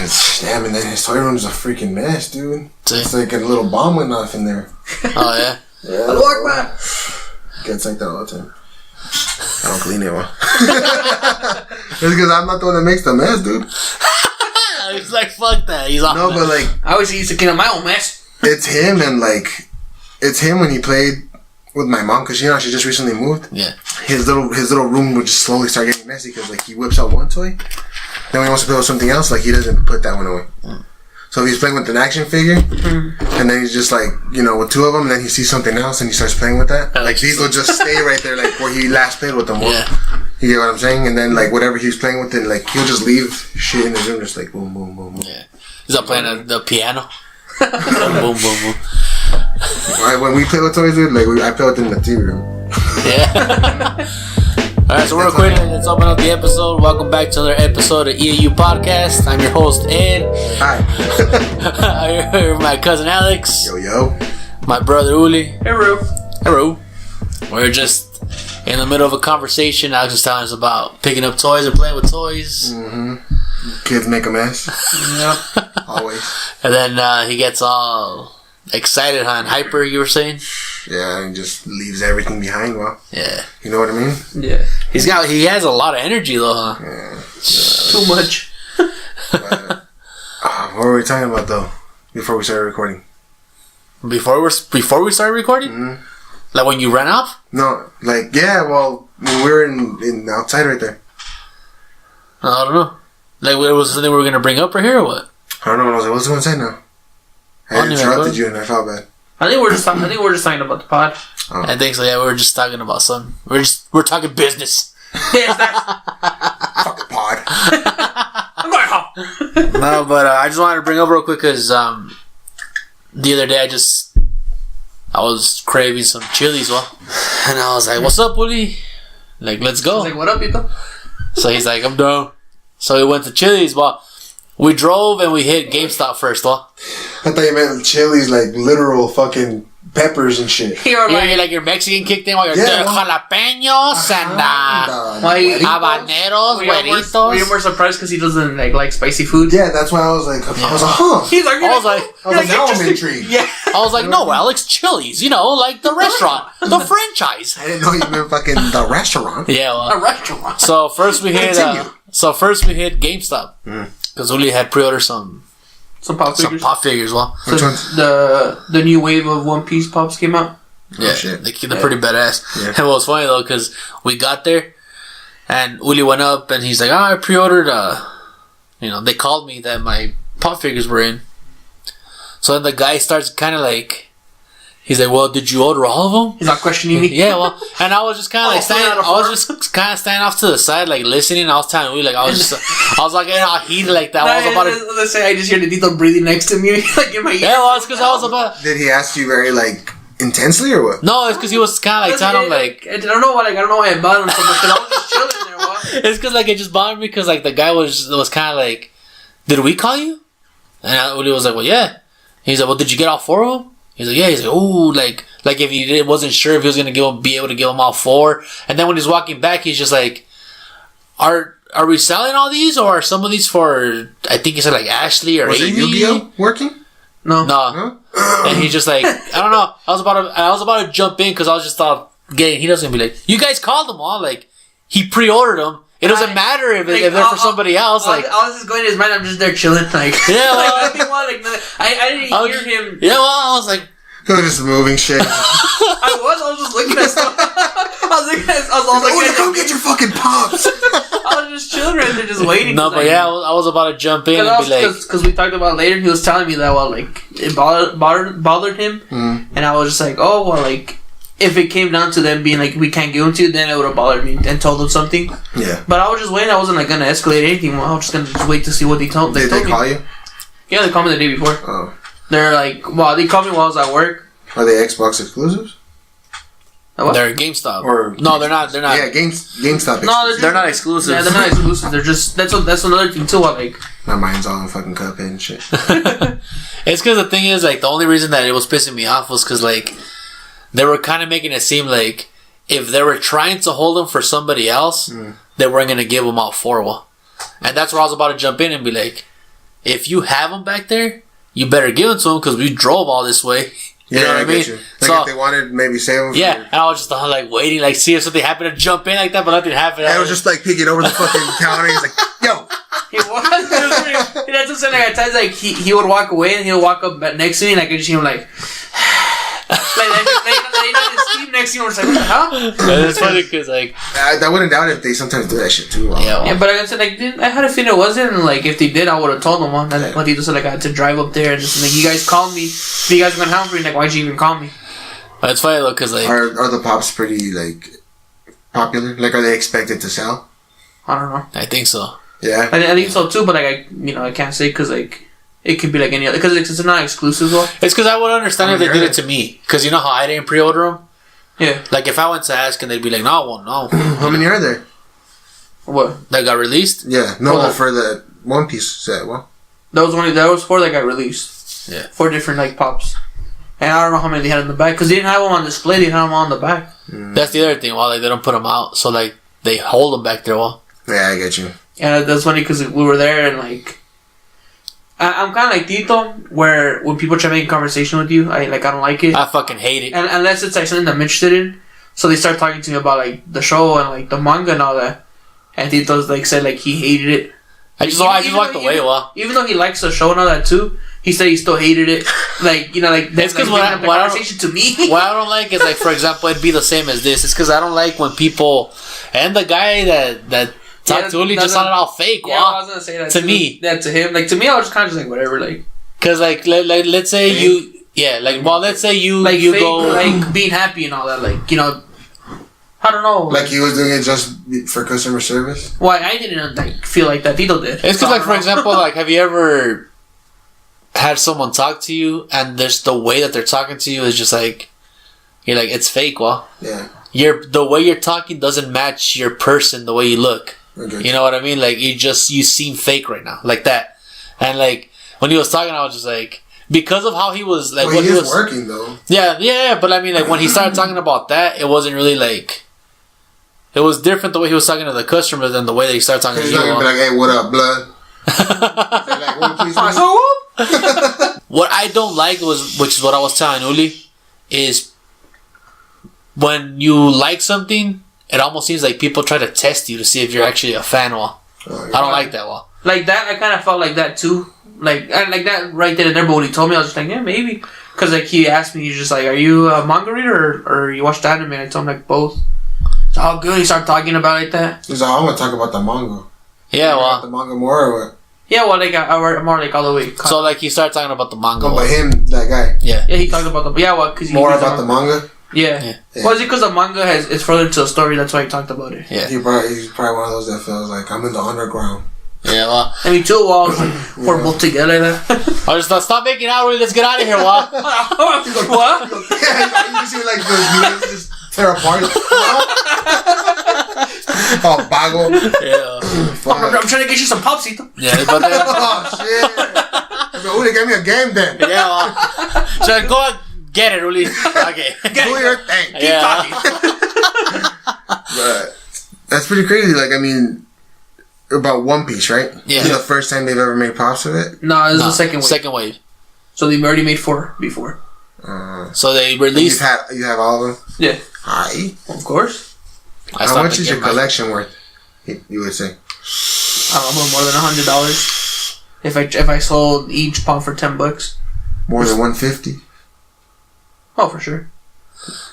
Cause damn, and then his toy room's a freaking mess, dude. See? It's like a little bomb went off in there. Oh yeah. Yeah. Gets like that all the time. I don't clean it well. It's because I'm not the one that makes the mess, dude. He's like, fuck that. He's off. No, but like, I always used to clean up my own mess. it's him and like, it's him when he played with my mom, cause she just recently moved. Yeah. His little room would just slowly start getting messy, cause like he whips out one toy, then when he wants to play with something else, like he doesn't put that one away. So if he's playing with an action figure, and then he's just like, with two of them, and then he sees something else, and he starts playing with that. Like these will just stay right there, like where he last played with them. Yeah. You get what I'm saying? And then like whatever he's playing with, it, like he'll just leave shit in his room, just like boom, boom, boom, boom. Yeah. He's not playing the piano. boom, boom, boom. When we play with toys, dude, like I play with them in the TV room. Yeah. Alright, so real quick, let's open up the episode. Welcome back to another episode of EAU Podcast. I'm your host, Ed. Hi. I'm here with my cousin Alex. Yo. My brother Uli. Hello. We're just in the middle of a conversation. Alex was telling us about picking up toys or playing with toys. Mm-hmm. Kids make a mess. Yeah. Always. And then he gets all excited and hyper, you were saying? Yeah, and just leaves everything behind. Well, yeah. You know what I mean? Yeah. He has a lot of energy though, huh? Yeah. Too much. But, what were we talking about though? Before we started recording? Before we started recording? Mm-hmm. Like when you ran off? No, like well, when we were in outside right there. I don't know. Like it was something we were gonna bring up right here or what? I don't know. I was like, what's going to say now? I interrupted you and I felt bad. I think we're just talking about the pod. Oh. I think so. Yeah, we were just talking about something. We're talking business. Yes, Fuck the pod. I'm going home. No, but I just wanted to bring up real quick because the other day I was craving some chilies, and I was like, "What's up, Willie? Like, let's go." I was like, what up, people? So he's like, "I'm down." So we went to Chili's, but we drove and we hit GameStop first, I thought you meant chilies, like literal fucking peppers and shit. You're like your Mexican kicked in while you're doing jalapenos and habaneros, güeritos. Were you more surprised because he doesn't like spicy food? Yeah, that's why I was like, huh. He's like, I was like, now I'm intrigued. Yeah. I was like, no, Alex, Chili's, like the restaurant, the franchise. I didn't know you meant fucking the restaurant. Yeah, well, a restaurant. So first we hit GameStop because Uli had pre-ordered some pop figures. Well, so the new wave of One Piece pops came out. Yeah, shit. they're pretty badass. Yeah. And what was funny though, because we got there and Uli went up and he's like, I pre-ordered. They called me that my pop figures were in. So then the guy starts kind of like, he's like, well, did you order all of them? He's not questioning me. Yeah, well, and I was just kind of standing off to the side, like listening. I was telling Uli, like, I was like, getting all heated like that. Let's say I just hear the Tito breathing next to me, like in my ear. Yeah, well, it's because I was about. Did he ask you very like intensely or what? No, it's because he was kind of like telling him like. I don't know why I bothered him so much. Cause I was just chilling there. What? It's because like it just bothered me because like the guy was kind of like, did we call you? And Uli was like, well, yeah. He's like, well, did you get all four of them? He's like, yeah. He's like, ooh, like if he wasn't sure if he was gonna be able to give them all four. And then when he's walking back, he's just like, are we selling all these, or are some of these for? I think he said like Ashley or was Amy. it Yu-Gi-Oh working? No. And he's just like, I don't know. I was about to jump in because I was just thought, he doesn't be like, you guys called them all, like he pre-ordered them. It doesn't matter if they're for somebody else. Like I was just going to his mind. I'm just there chilling. Like yeah, well, I didn't hear him. Yeah, well, I was like, he was just moving shit. I was just looking at stuff. I was like, go get your fucking pops. I was just chilling right there, just waiting. No, but yeah, I was about to jump in and be like, because we talked about it later. He was telling me that like it bothered him, and I was just like, oh well, like. If it came down to them being like, we can't give them to you, then it would have bothered me and told them something. Yeah. But I was just waiting. I wasn't like going to escalate anything. I was just going to wait to see what they told me. Did they call you? Yeah, they called me the day before. Oh. They're like, well, they called me while I was at work. Are they Xbox exclusives? They're GameStop. Or no, they're not. They're not. Yeah, GameStop. No, they're not exclusive. Yeah, they're not exclusive. They're just that's another thing too. Like my mind's all in fucking Cuphead and shit. It's because the thing is, like, the only reason that it was pissing me off was because like. They were kind of making it seem like if they were trying to hold them for somebody else, they weren't going to give them all four. And that's where I was about to jump in and be like, if you have them back there, you better give them to them because we drove all this way. You know what I mean? Like so, if they wanted, maybe save them. Yeah, and I was just like waiting, like see if something happened to jump in like that, but nothing happened. And I was just like peeking over the fucking counter. He's like, "Yo." He was. That's what I'm saying. Like at times, like he would walk away and he'll walk up next to me, and I could just hear him like. Like next to you, I was like, what the hell? Yeah, it's funny because like I wouldn't doubt if they sometimes do that shit too. Yeah, but like I said, like I had a feeling it wasn't. And like if they did, I would have told them. And like what he just said, like I had to drive up there and just like you guys called me. If you guys were gonna help me, like why'd you even call me? But it's funny though, because like are the pops pretty like popular? Like are they expected to sell? I don't know. I think so. Yeah, I think so too. But like I can't say because like. It could be like any other because it's not exclusive though. It's because I would understand if they did it to me because you know how I didn't pre-order them. Yeah. Like if I went to ask and they'd be like, no. How many are there? What? That got released? Yeah. No, for the One Piece set. Well, that was 4 that got released. Yeah. 4 different like pops, and I don't know how many they had in the back because they didn't have them on display. They had them on the back. That's the other thing. Well, like they don't put them out, so like they hold them back there. Well. Yeah, I get you. And that's funny because we were there and like. I'm kind of like Tito, where when people try making conversation with you, I don't like it. I fucking hate it. And unless it's like something I'm interested in, so they start talking to me about like the show and like the manga and all that. And Tito's like said like he hated it. I just walked away. Even though he likes the show and all that too, he said he still hated it. Like like that's because what conversation to me. What I don't like is like for example, it'd be the same as this. It's because I don't like when people and the guy that. Talk to Uli just sounded all fake. Yeah, I was gonna say that to me. That to him, like to me, I was just kind of just like whatever, like. Cause like let's say you let's say you like you fake, go like being happy and all that, like I don't know. Like he was doing it just for customer service. Why I didn't like feel like that. Tito did. It's because like for example, like have you ever had someone talk to you and there's the way that they're talking to you is just like you're like it's fake. Well, yeah. The way you're talking doesn't match your person the way you look. Okay. You know what I mean? Like you seem fake right now, like that. And like when he was talking, I was just like, because of how he was like, he was working though. Yeah. But I mean, like when he started talking about that, it wasn't really like. It was different the way he was talking to the customer than the way that he started talking to you. He's not gonna be like, "Hey, what up, blood?" What I don't like which is what I was telling Uli, is when you like something. It almost seems like people try to test you to see if you're actually a fan. Well, I don't like that. Well, like that, I kind of felt like that too. Like that right there and there. But when he told me, I was just like, yeah, maybe. Because like he asked me, he's just like, "Are you a manga reader or you watch the anime?" I told him like both. It's all good. He started talking about it like that. He's like, "I want to talk about the manga." Yeah, well, the manga more or what? Yeah, well, like I read more like all the way. So like he started talking about the manga. Oh, but him, that guy. Yeah. Yeah, he talked about the because more about the manga. Yeah. Well, is it because the manga is further to the story? That's why he talked about it. Yeah. He's probably one of those that feels like I'm in the underground. Yeah, well. I mean, 2 walls, we're both together. I just stop making out with. Let's get out of here, Wa. What? Yeah, you can see like the units just tear apart. Oh, bago. Yeah. I'm trying to get you some popsito. Yeah, but then. Oh shit! Uli, get me a game then. Yeah, well. So go and get it, Uli. Okay. Do your thing. Keep talking. But that's pretty crazy. Like, I mean, about One Piece, right? Yeah. This is the first time they've ever made pops of it? No, this is the second wave. Second wave. So they've already made 4 before. So they released. You have all of them? Yeah. Aye. Of course. How much is your collection worth? You would say. I don't know, more than $100. If I sold each pop for $10. More than 150. Oh, for sure.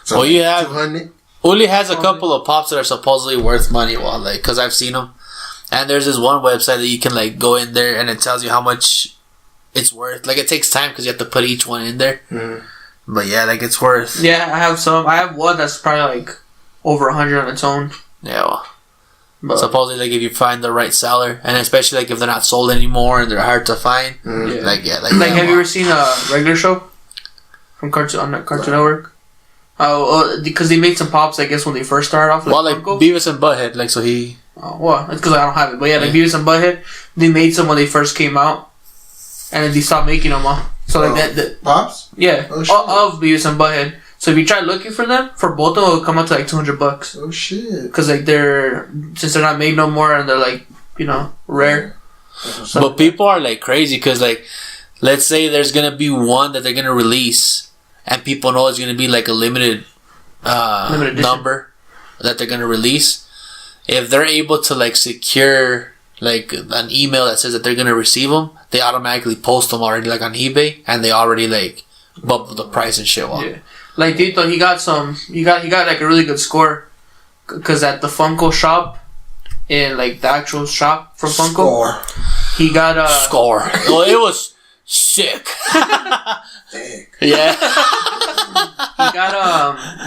So well, you have 200. Uli has a couple of pops that are supposedly worth money. Well, like because I've seen them, and there's this one website that you can like go in there and it tells you how much it's worth. Like it takes time because you have to put each one in there. Mm-hmm. But yeah, like it's worth. Yeah, I have some. I have one that's probably like over 100 on its own. Yeah. Well, but supposedly, like if you find the right seller, and especially like if they're not sold anymore and they're hard to find, like have you ever seen a regular show from Cartoon Network? Oh, because they made some pops, I guess, when they first started off. Well, like Beavis and Butthead, like so he. Oh, well, that's because I don't have it, but yeah, like Beavis and Butthead, they made some when they first came out, and then they stopped making them. So like that pops. Yeah, of Beavis and Butthead. So if you try looking for them, for both of them, it'll come up to like $200. Oh shit! Because like since they're not made no more and they're like rare. But people are like crazy because like, let's say there's gonna be one that they're gonna release, and people know it's gonna be like a limited number that they're gonna release. If they're able to like secure like an email that says that they're gonna receive them, they automatically post them already like on eBay, and they already like bump the price and shit. Well, yeah. Like Tito, he got like a really good score, because at the Funko shop, in like the actual shop for Funko, Score. he got a score. Well, it was sick. Dick. Yeah.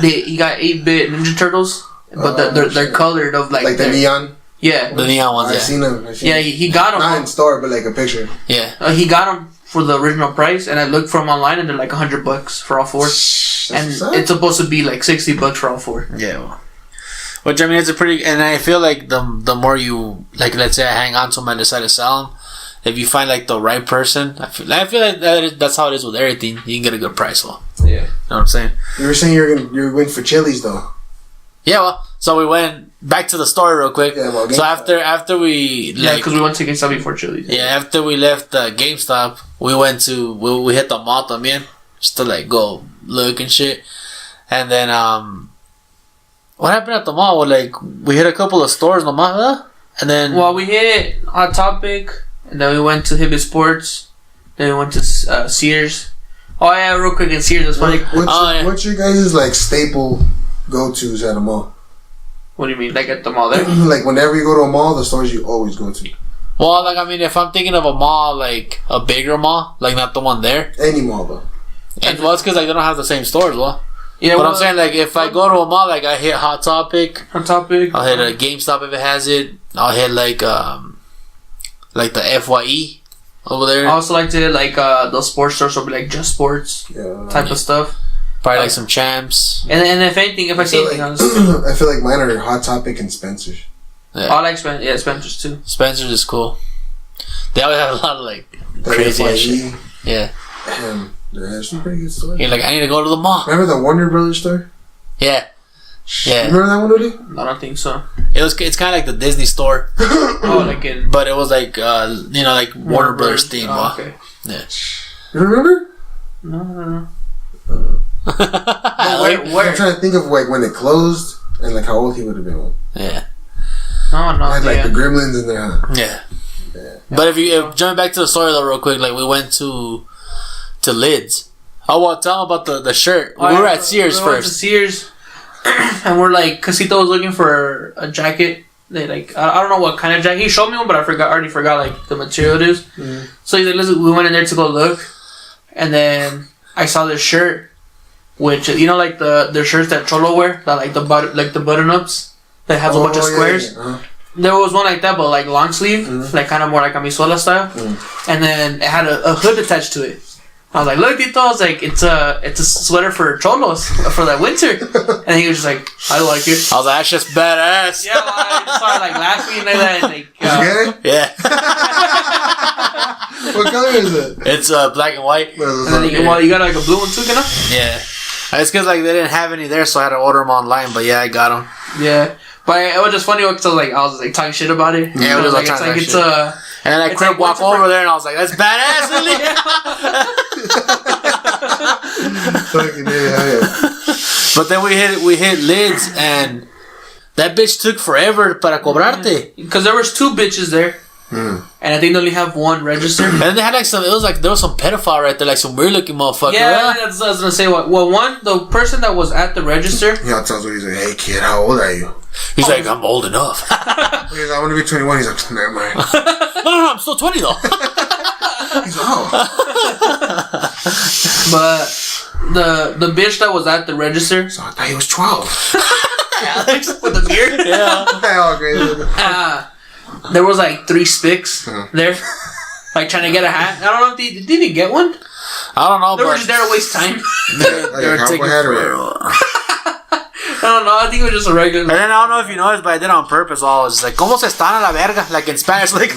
he got 8-bit Ninja Turtles, but they're colored of like the neon. Yeah, the neon ones. I've seen them. Yeah, he got them. Not in store, but like a picture. Yeah. He got them for the original price, and I looked for them online, and they're like $100 for all 4. And it's supposed to be like $60 for all 4. Yeah. Well, which I mean, it's a pretty, and I feel like the more you like, let's say I hang on to them and decide to sell them, if you find like the right person, I feel like that's how it is with everything. You can get a good price. Well, yeah, you know what I'm saying. You were saying you went for Chili's though. Yeah, well, so we went back to the story real quick. Yeah, well, so after we because we went to GameStop before Chili's. Yeah, after we left GameStop, we went to we hit the mall también just to like go look and shit, and then what happened at the mall? Well, like we hit a couple of stores, no más, and then we hit Hot Topic, and then we went to Hibbett Sports, then we went to Sears. Oh yeah, real quick in Sears, that's funny. What's your guys' like staple go-tos at a mall? What do you mean, like at the mall there? Like whenever you go to a mall, the stores you always go to. Well, like I mean, if I'm thinking of a mall, like a bigger mall, like not the one there. Any mall though. And well, it's because like they don't have the same stores, well. Yeah, but I'm saying like if I go to a mall, like I hit Hot Topic. I'll hit a GameStop if it has it. I'll hit like the FYE over there. I also like to hit like the sports stores, so be like Just Sports type of stuff. Probably like some Champs. And if anything, if I see anything else, I feel like mine are Hot Topic and Spencer's. Yeah. I like Spencer's too. Spencer's is cool. They always have a lot of like crazy ass shit. Yeah. And there has some pretty good stores. You're like, I need to go to the mall. Remember the Warner Brothers store? Yeah. Yeah. Remember that one, Woody? I don't think so. It's kind of like the Disney store. But it was like like Warner Brothers theme. Oh, okay. Yeah. You remember? No. Where? I'm trying to think of like when it closed and like how old he would have been. Yeah. No. Had, like the Gremlins in there. Huh? Yeah. But if jump back to the story though, real quick, like we went to Lids. Oh well, tell them about the shirt. We were at Sears first. Went to Sears, and we're like, Casito was looking for a jacket. They like, I don't know what kind of jacket. He showed me one, but I already forgot like the material it is. Mm-hmm. So he's like, listen, we went in there to go look, and then I saw this shirt, which like the shirts that Cholo wear, that like the button ups that has a bunch of squares. Yeah. Uh-huh. There was one like that, but like long sleeve, like kind of more like a camisola style, and then it had a hood attached to it. I was like, look, Tito, I was like, it's a sweater for Cholos for that winter, and he was just like, I like it. I was like, that's just badass. Yeah, I just started like laughing like that, and like, yeah. What color is it? It's black and white. And then you got like a blue one too, you know? Yeah. It's because like they didn't have any there, so I had to order them online. But yeah, I got them. Yeah. But it was just funny because I was like talking shit about it. Yeah, it was like it's and then I crept walk over there and I was like, "That's badass, Lily." But then we hit Lids and that bitch took forever para cobrarte. Because there was 2 bitches there. And I think they only have 1 register. And then they had like there was some pedophile right there, like some weird looking motherfucker. Yeah, right? I was gonna say the person that was at the register. Yeah, tells me, he's like, "Hey kid, how old are you?" He's like, "I'm old enough." He's like, "I want to be 21." He's like, "Never mind." No, I'm still 20 though. He's like, "Oh." But the bitch that was at the register. So I thought he was 12. Alex with the beard. Yeah. Oh, great. There was like 3 spics there, like trying to get a hat. I don't know if they didn't get one. I don't know. They were just there to waste time. they were taking forever. I don't know. I think it was just a regular. And then I don't know if you noticed, but I did it on purpose. I was like, "¿Cómo se están a la verga?" Like in Spanish, like.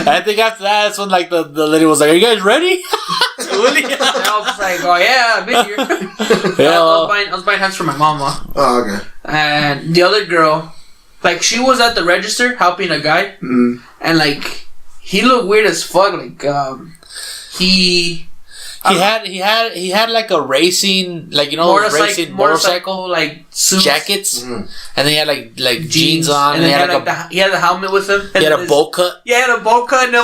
I think after that, that's when like the lady was like, "Are you guys ready?" I was like, "Oh yeah, I've been here." Yeah, I was buying hats for my mama. Oh, okay. And the other girl, like she was at the register helping a guy, and like he looked weird as fuck. Like he had like a racing, like, you know, racing motorcycle like suits. jackets, and then he had like jeans on, and then he had a helmet with him. He had a bowl cut. Yeah, he had a bowl cut, and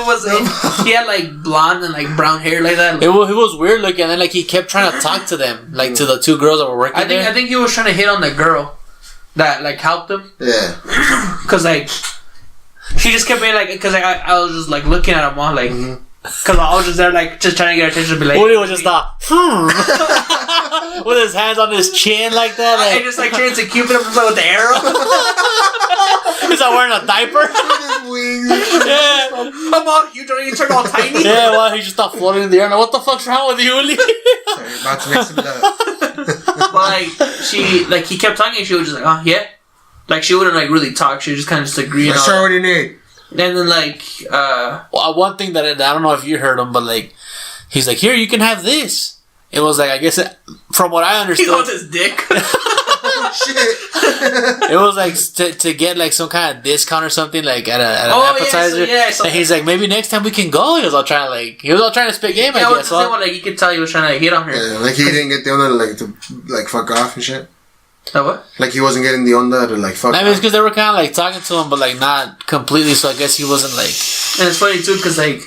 he had like blonde and like brown hair like that. It was weird looking, and then like he kept trying to talk to them, like to the two girls that were working there. I think he was trying to hit on the girl that like helped him. Yeah, cause like she just kept being like, cause like I was just like looking at him all like. Cause I was just there, like, just trying to get attention. To be like, Woody was just with his hands on his chin like that. Like, I just like trying to Cupid him with the arrow. He's not wearing a diaper. Yeah, come on, you don't even turn all tiny. Yeah, well, he just stopped floating in the air. Like, what the fuck's wrong with you, Uli? Sorry, about to make some love. But like he kept talking, and she was just like, oh yeah, like she wouldn't like really talk. She would just kind of just agree. Like, sure, what do you need? And then like, well, one thing that I don't know if you heard him, but like, he's like, here, you can have this. It was like, I guess from what I understood, he wants his dick. Shit. It was like to get like some kind of discount or something, like at an appetizer. And he's like, maybe next time we can go. He was all trying to spit game. Yeah, I guess. Well, like you could tell he was trying to hit on her. Yeah, like he didn't get the onda to fuck off and shit. What? Like he wasn't getting the onda to like fuck. I mean, it's because they were kind of like talking to him, but like not completely. So I guess he wasn't like. And it's funny too, because like,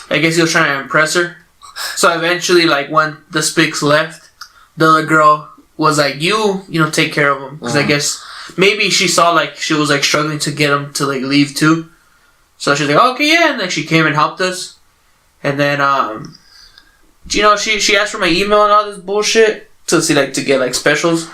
I guess he was trying to impress her. So eventually, like when the Spics left, the other girl was like, "You know, take care of him," because I guess maybe she saw like she was like struggling to get him to like leave too. So she's like, "Okay, yeah," and then she came and helped us. And then you know, she asked for my email and all this bullshit to see like to get like specials.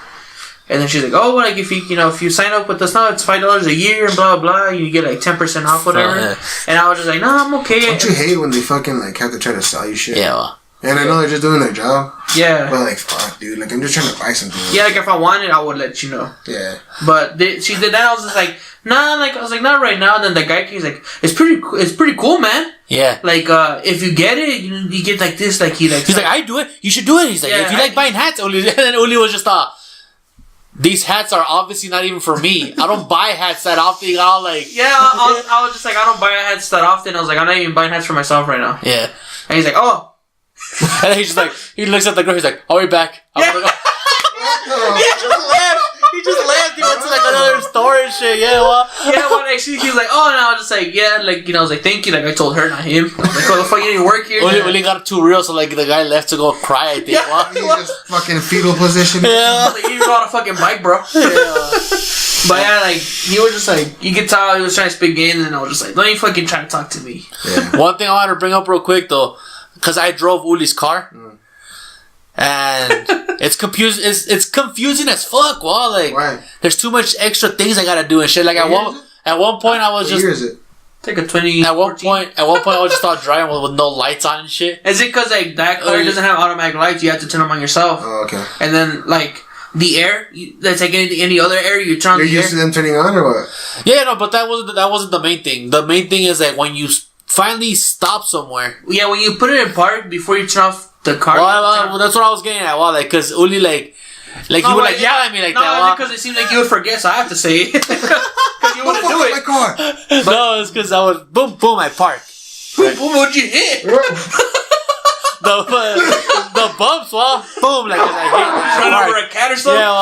And then she's like, "Oh, well, like if you sign up with us now, it's $5 a year and blah blah. You get like 10% off, whatever." And I was just like, "No, I'm okay." Don't you hate when they fucking like have to try to sell you shit? Yeah. Well. And I know they're just doing their job. Yeah. But like, fuck, dude. Like, I'm just trying to buy something. Yeah, like if I wanted, I would let you know. Yeah. But she did that. I was just like, nah. Like I was like, not right now. And then the guy came, he's like, it's pretty cool, man. Yeah. Like if you get it, you get like this. Like he's like, I do it. You should do it. He's like, if you like buying hats, Uli. And then Uli was just these hats are obviously not even for me. I don't buy hats that often. I'll like. Yeah, I was just like, I don't buy hats that often. I was like, I'm not even buying hats for myself right now. Yeah. And he's like, oh. And then he's just like, he looks at the girl. He's like, I'll be back. I'm gonna go. He just left. He went to like another store and shit. Yeah, well. Yeah, well, like, he was like, oh, and I was just like, yeah, like, you know, I was like, thank you. Like, I told her, not him. I was like, what the fuck, you didn't work here? Uli got too real, so like the guy left to go cry, I think. Yeah, well. He's just fucking fetal position. Yeah. Like, he was on a fucking bike, bro. Yeah. But yeah, like, he was just like, you could tell he was trying to speak game, and I was just like, don't you fucking try to talk to me. Yeah. One thing I want to bring up real quick, though, because I drove Uli's car. And it's confusing. It's confusing as fuck. Well, like, why? There's too much extra things I gotta do and shit. Like at one point I was what just. year is it? Take a 20. At one point I was just start driving with no lights on and shit. Is it because like that car doesn't have automatic lights? You have to turn them on yourself. Oh, okay. And then like the air, that's like any other air. You turn on. You're used to them turning on or what? Yeah, no, but that wasn't the main thing. The main thing is that when you finally stop somewhere. Yeah, when you put it in park before you turn off the car. Well, that's what I was getting at. Well, like, cause Uli like he would like yell at me like that. No, because it seemed like you would forget, so I have to say it. Because you wouldn't do it. My car. No, it's because I was boom, I parked. Boom, what'd you hit? the bumps, well, boom, like I hit. Run over a cat or something? Yeah,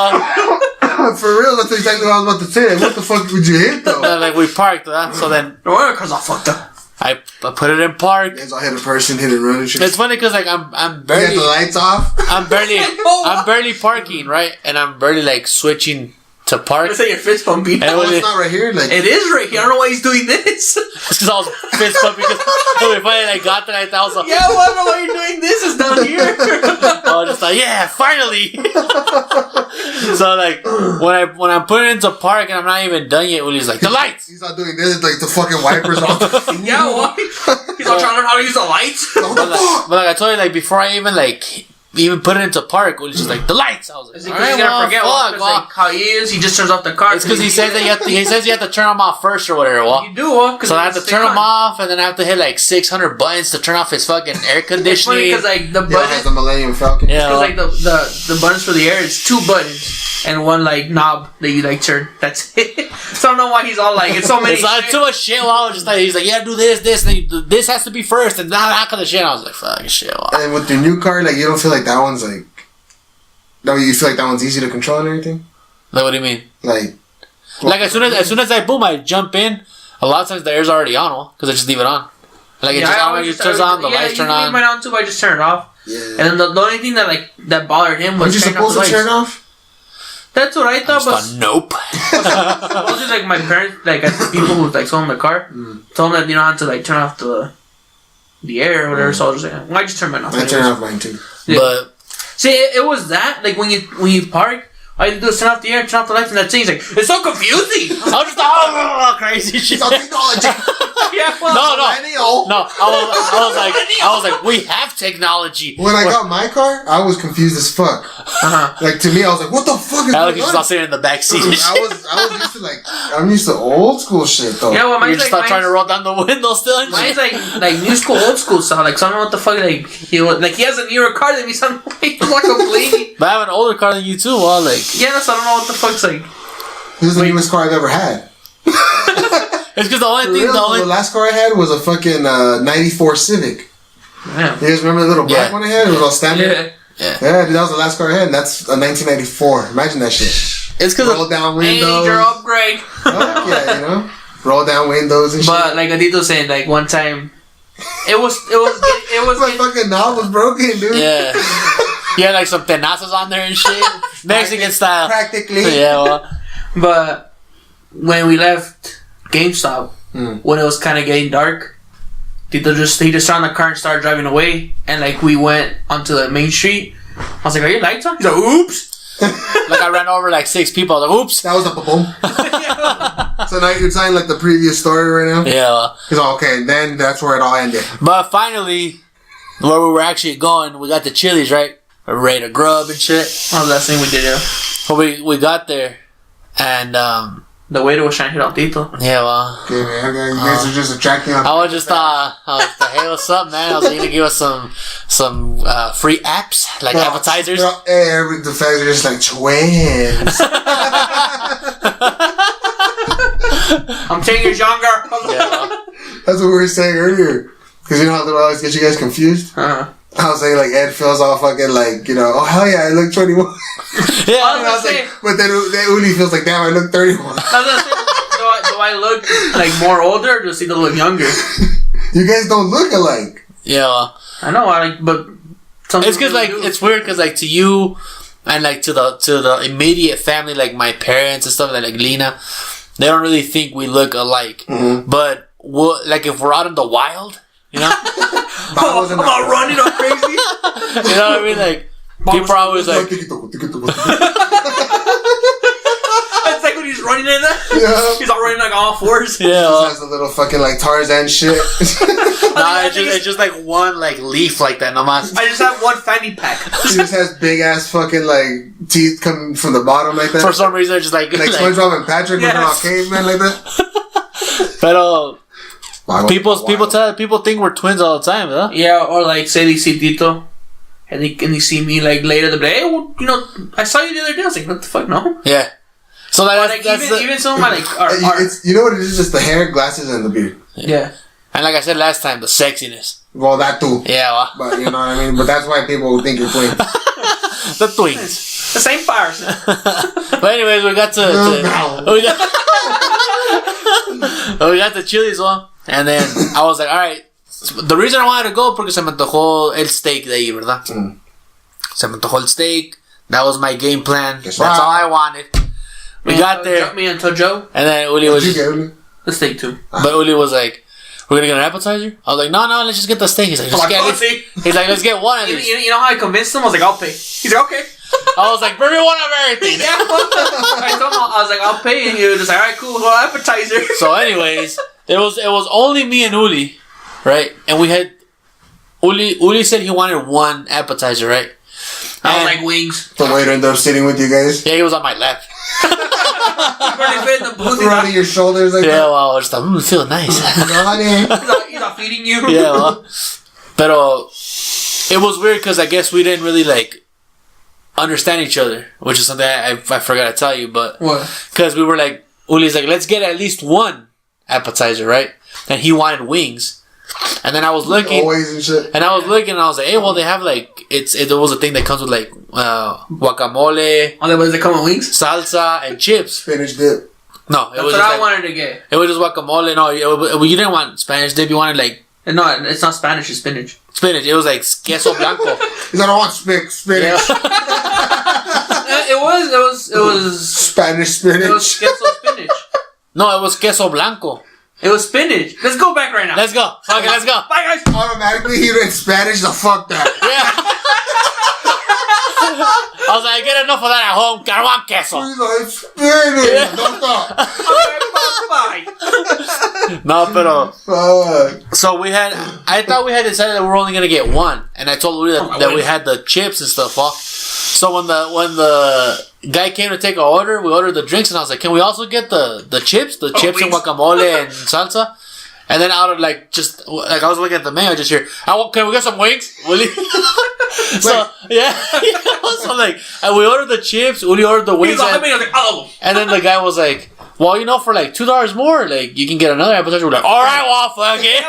well. For real, that's exactly what I was about to say. Like, what the fuck would you hit though? Like we parked, so then. No wonder cars all fucked up. I put it in park. Yes, I hit a person, hit and run and shit. It's funny because like I'm barely. You got the lights off. I'm barely parking, right, and I'm barely like switching to park. Let's say your fist pumping. Oh, it's not right here. Like it is right here. I don't know why he's doing this. It's because I was fist pumping. Because we finally got there, I was like, yeah, well, I don't know why you're doing this. It's down here. I was just like, yeah, finally. So like when I'm putting it into park and I'm not even done yet, Uli's like, the lights. He's not doing this. Like the fucking wipers off. Yeah, what? He's not trying to learn how to use the lights. But like I told you, like before I even put it into park, Uli's just like, the lights. I was like, is it because he's gonna forget like how he is? He just turns off the car. It's because he says that you have to turn them off first or whatever. Well, you do, so I have to turn them off, and then I have to hit like 600 buttons to turn off his fucking air conditioning. Because like the buttons, the Millennium Falcon. Yeah, because like the buttons for the air, it's 2 buttons. and one like knob that you like turn. That's it. So I don't know why he's all like it's so many. It's not too much shit. Well, I was just like, he's like, yeah, do this, and this has to be first, and not that kind of shit. I was like, fuck shit. Wow. And with your new car, like you don't feel like that one's like. No, you feel like that one's easy to control and everything. Like, what do you mean? Like as soon as I boom, I jump in. A lot of times the air's already on, because I just leave it on. Like it just turns on, the lights turn on. Mine on too. I just turn it off. Yeah. And then the only thing that bothered him was. Were you supposed to turn it off? That's what I thought, but nope. supposedly, like my parents, like the people who like sold him the car, told him that you don't have to like turn off the air or whatever. So I was just like, well, I just turn mine off. I turn off mine too. Yeah. But see, it was that like when you park. All you do is turn off the air, turn off the lights, and that thing. He's like, it's so confusing. I was just crazy shit. It's technology. Yeah, well, No. I was like, we have technology. When I got my car, I was confused as fuck. Like to me, I was like, what the fuck is Alex going was on? not sitting in the back seat. I'm used to old school shit though. Yeah, well, You mine's just like start trying to roll down the window still. And mine's shit. like new school, old school style. Like so I don't know what the fuck. Like he has a newer car than me. So I'm like complaining. But I have an older car than you too. Well, like Yeah, so I don't know what the fuck's like. This is the newest car I've ever had. it's because the only thing, The last car I had was a fucking 94 Civic. Yeah. You guys remember the little black one I had? It was all standard. Yeah. Dude, that was the last car I had, and that's a 1994. Imagine that shit. It's because roll down windows. Major upgrade. Yeah, you know, roll down windows and shit. But like Adito said, like one time, it was. My fucking knob was broken, dude. Yeah. Yeah, like some tenazas on there and shit. Mexican style. Practically. Yeah, well. But when we left GameStop, when it was kind of getting dark, Tito he just turned on the car and started driving away. And like we went onto the main street. I was like, "Are your lights on?" He's like, "Oops." Like I ran over like 6 people. I was like, "Oops." That was a boom. So now you're telling like the previous story right now? Yeah. Well. He's like, okay, then that's where it all ended. But finally, where we were actually going, we got the Chili's, right? We're ready to grub and shit. Oh, that's the thing we did, yeah. But we got there, and the waiter was trying to hit out Tito. yeah, well. Okay, man. You guys are just attracting. I was just hey, what's up, man? I was gonna give us some free apps, like appetizers. The facts are just like twins. I'm 10 years younger. Yeah, well. That's what we were saying earlier. Because you know how they always get you guys confused? I was saying like Ed feels all fucking like, you know, oh hell yeah, I look 21. Yeah, And I was like, but then Uli feels like, damn, I look 31. Do I look like more older or does he look younger? You guys don't look alike. Yeah, well. I know, but it's because like it's weird because like to you and like to the immediate family, like my parents and stuff like Lena, they don't really think we look alike. Mm-hmm. But like if we're out in the wild, you know, I'm not running, I'm crazy. You know what I mean? Like people are always like. It's like when he's running in there. Yeah. He's all running like all fours. Yeah. He just has a little fucking like Tarzan shit. Nah, it's just like one like leaf like that. Nomás. I just have one fanny pack. He just has big ass fucking like teeth coming from the bottom like that. For some reason, it's just like SpongeBob and Patrick looking all Yes. caveman like that. But people think we're twins all the time, huh? Yeah, or like say they see Tito. And they see me like later the day. Hey, well, you know, I saw you the other day. I was like, what the fuck, no? Yeah. So like, even some of my like, you know what it is? Just the hair, glasses, and the beard. Yeah. And like I said last time, the sexiness. Well, that too. Yeah, well. But you know what I mean. But that's why people think you're twins. The twins. The same powers. But anyways, we got we got the Chili's one, and then I was like, all right. The reason I wanted to go porque se me antojó el steak de ahí, ¿verdad? Se me antojó el steak. That was my game plan. That's all I wanted. We got there. Me and Joe. And then Uli was... The steak too. But Uli was like, we're gonna get an appetizer? I was like, no, let's just get the steak. He's like, let's get one of these. You know how I convinced him? I was like, I'll pay. He's like, okay. I was like, bring me one of everything. Yeah. I told him, I was like, I'll pay. And he was just like, all right, cool, well, appetizer. So anyways, it was only me and Uli, right? And we had... Uli said he wanted one appetizer, right? I was like, wings. The waiter ended up sitting with you guys. Yeah, he was on my lap. Rubbing your shoulders like that. Yeah, well, I was just like, feeling nice. He's not feeding you. Yeah, well. But it was weird because I guess we didn't really like understand each other, which is something I forgot to tell you, but what? Because we were like, Uli's like, let's get at least one appetizer, right? And he wanted wings. And then I was looking, always and shit. And I was looking, and I was like, hey, well, they have like it was a thing that comes with like guacamole. Oh, they come with wings, salsa, and chips. Spinach dip. No, that's what I wanted to get. It was just guacamole. No, you didn't want Spanish dip. You wanted like no, it's not Spanish. It's spinach. Spinach. It was like queso blanco. Because I don't want spinach. Yeah. It was Spanish spinach. It was queso spinach. No, it was queso blanco. It was spinach. Let's go back right now. Let's go. Okay, let's go. Bye, guys. Automatically, he read Spanish. So fuck that. Yeah. I was like, I get enough of that at home. I don't want queso. He's like, Spanish. Yeah. Don't stop. Bye. No, pero. Fuck. So I thought we had decided that we were only gonna get one, and I told Uri that we had the chips and stuff. Huh? So when the guy came to take our order, we ordered the drinks, and I was like, can we also get the chips, chips and guacamole and salsa? And then out of I was looking at the menu, I just hear, can we get some wings, Uli? So yeah, so and we ordered the chips, Uli ordered the wings, and then the guy was like, well, for like $2 more, like you can get another appetizer. We're like, all right, well, fuck it.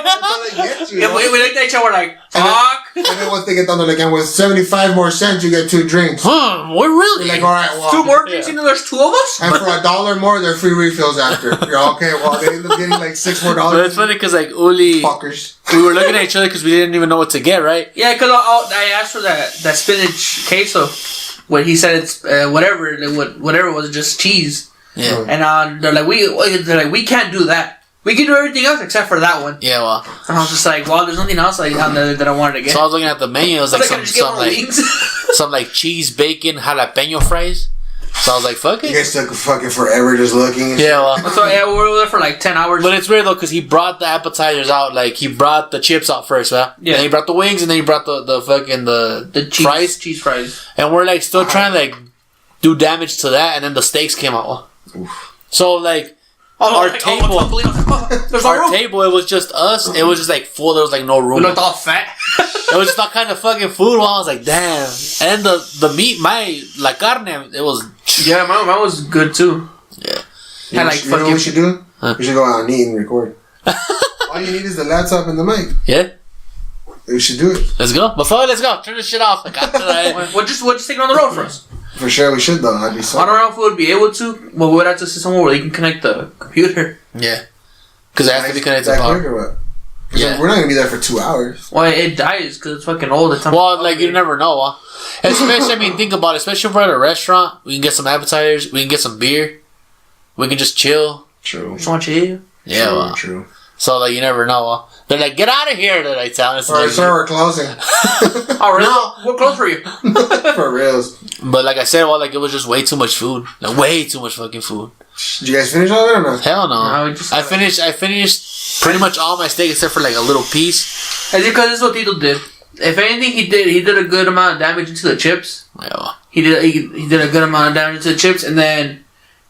Yeah, we looked at each other, we're like, fuck. And then once they get down to and with 75 more cents, you get 2 drinks. We're really like, all right, well, 2 more drinks, there's 2 of us. And for $1 more, they're free refills after. You're okay. Well, they end up getting like $6 more. But it's funny because like Uli, fuckers. We were looking at each other because we didn't even know what to get, right? Yeah, because I asked for that spinach queso, when he said it's whatever it was, just cheese. Yeah. And they're like, we can't do that. We can do everything else except for that one. Yeah, well. And I was just like, well, there's nothing else on there that I wanted to get. So I was looking at the menu. It was like some like cheese, bacon, jalapeno fries. So I was like, fuck it. You guys took fucking forever just looking. And yeah, well. So yeah, we were there for like 10 hours. But it's weird though, because he brought the appetizers out. Like he brought the chips out first, huh? Yeah. Then he brought the wings, and then he brought the fucking the cheese fries. And we're like still trying to like do damage to that, and then the steaks came out. Oof. So like. Our table, it was just us. It was just like full. There was like no room. We looked all fat. It was just that kind of fucking food. I was like, damn. And the meat, la carne, it was. Yeah, mine was good too. Yeah. You know what we should do? Huh? We should go out and eat and record. All you need is the laptop and the mic. Yeah. We should do it. Let's go. Before, let's go. Turn this shit off. We'll just take it on the road for us. For sure, we should though. I'd be so. I don't know if we would be able to, but we would have to see somewhere where they can connect the computer. Yeah, because it has to be connected to power. Yeah, we're not gonna be there for 2 hours. Well, it dies because it's fucking old. Well, like you never know. Especially, I mean, think about it. Especially if we're at a restaurant, we can get some appetizers, we can get some beer, we can just chill. True. Just want to chill. Yeah, true. So like you never know. They're like, get out of here! That I tell us. Alright, sir, we're closing. Oh really? No. We're close for you. For reals. But like I said, it was just way too much food. Like way too much fucking food. Did you guys finish all of it or not? Hell no. I finished pretty much all my steak except for like a little piece. It's because this is what Tito did. If anything, he did a good amount of damage into the chips. Yeah. He did a good amount of damage into the chips, and then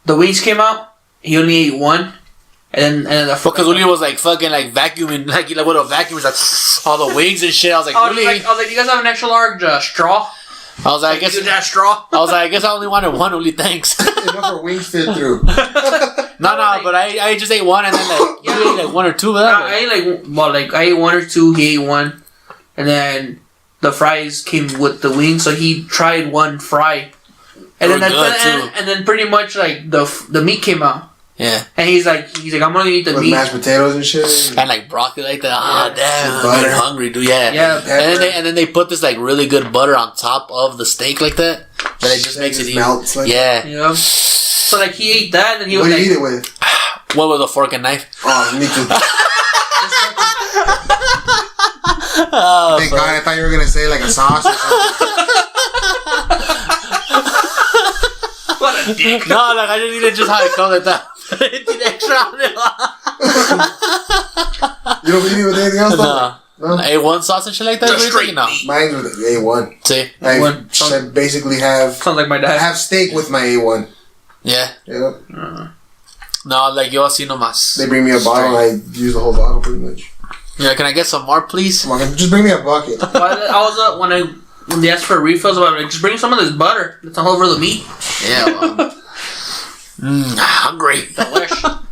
the wings came out. He only ate one. And then because Uli was like fucking like vacuuming like with a vacuum was like all the wings and shit. I was like, Uli. I was like, you guys have an extra large straw? I was like, I guess that straw. I was like, I guess I only wanted one, Uli. Thanks. Enough for wings fit through. No, but I just ate one, and then like you ate like 1 or 2 of them. I ate 1 or 2. He ate 1, and then the fries came with the wings, so he tried 1 fry, and then pretty much like the meat came out. Yeah. And he's like, I'm gonna eat the meat. Mashed potatoes and shit. And like broccoli like that. Ah, damn. I'm getting hungry, dude. Yeah. Yeah. And then they put this like really good butter on top of the steak like that. That it just makes it melts like yeah. Yeah. So like he ate that, and he was like, what did you eat it with? What, with a fork and knife? Oh, me too. Oh, thank God, I thought you were gonna say like a sauce or something. What a dick. No, like I didn't eat it just how it comes like that. Extra on it. You don't eat it with anything else? No. A1 sauce and shit like that? Just straight now. Mine's with A1. See? I basically have... Sounds like my dad. I have steak with my A1. Yeah. Yep. No, like yo así nomás. They bring me a bottle and I use the whole bottle pretty much. Yeah, can I get some more, please? Come on, just bring me a bucket. I was when they ask for refills, about like, just bring some of this butter. It's all over the meat. Yeah. Hungry.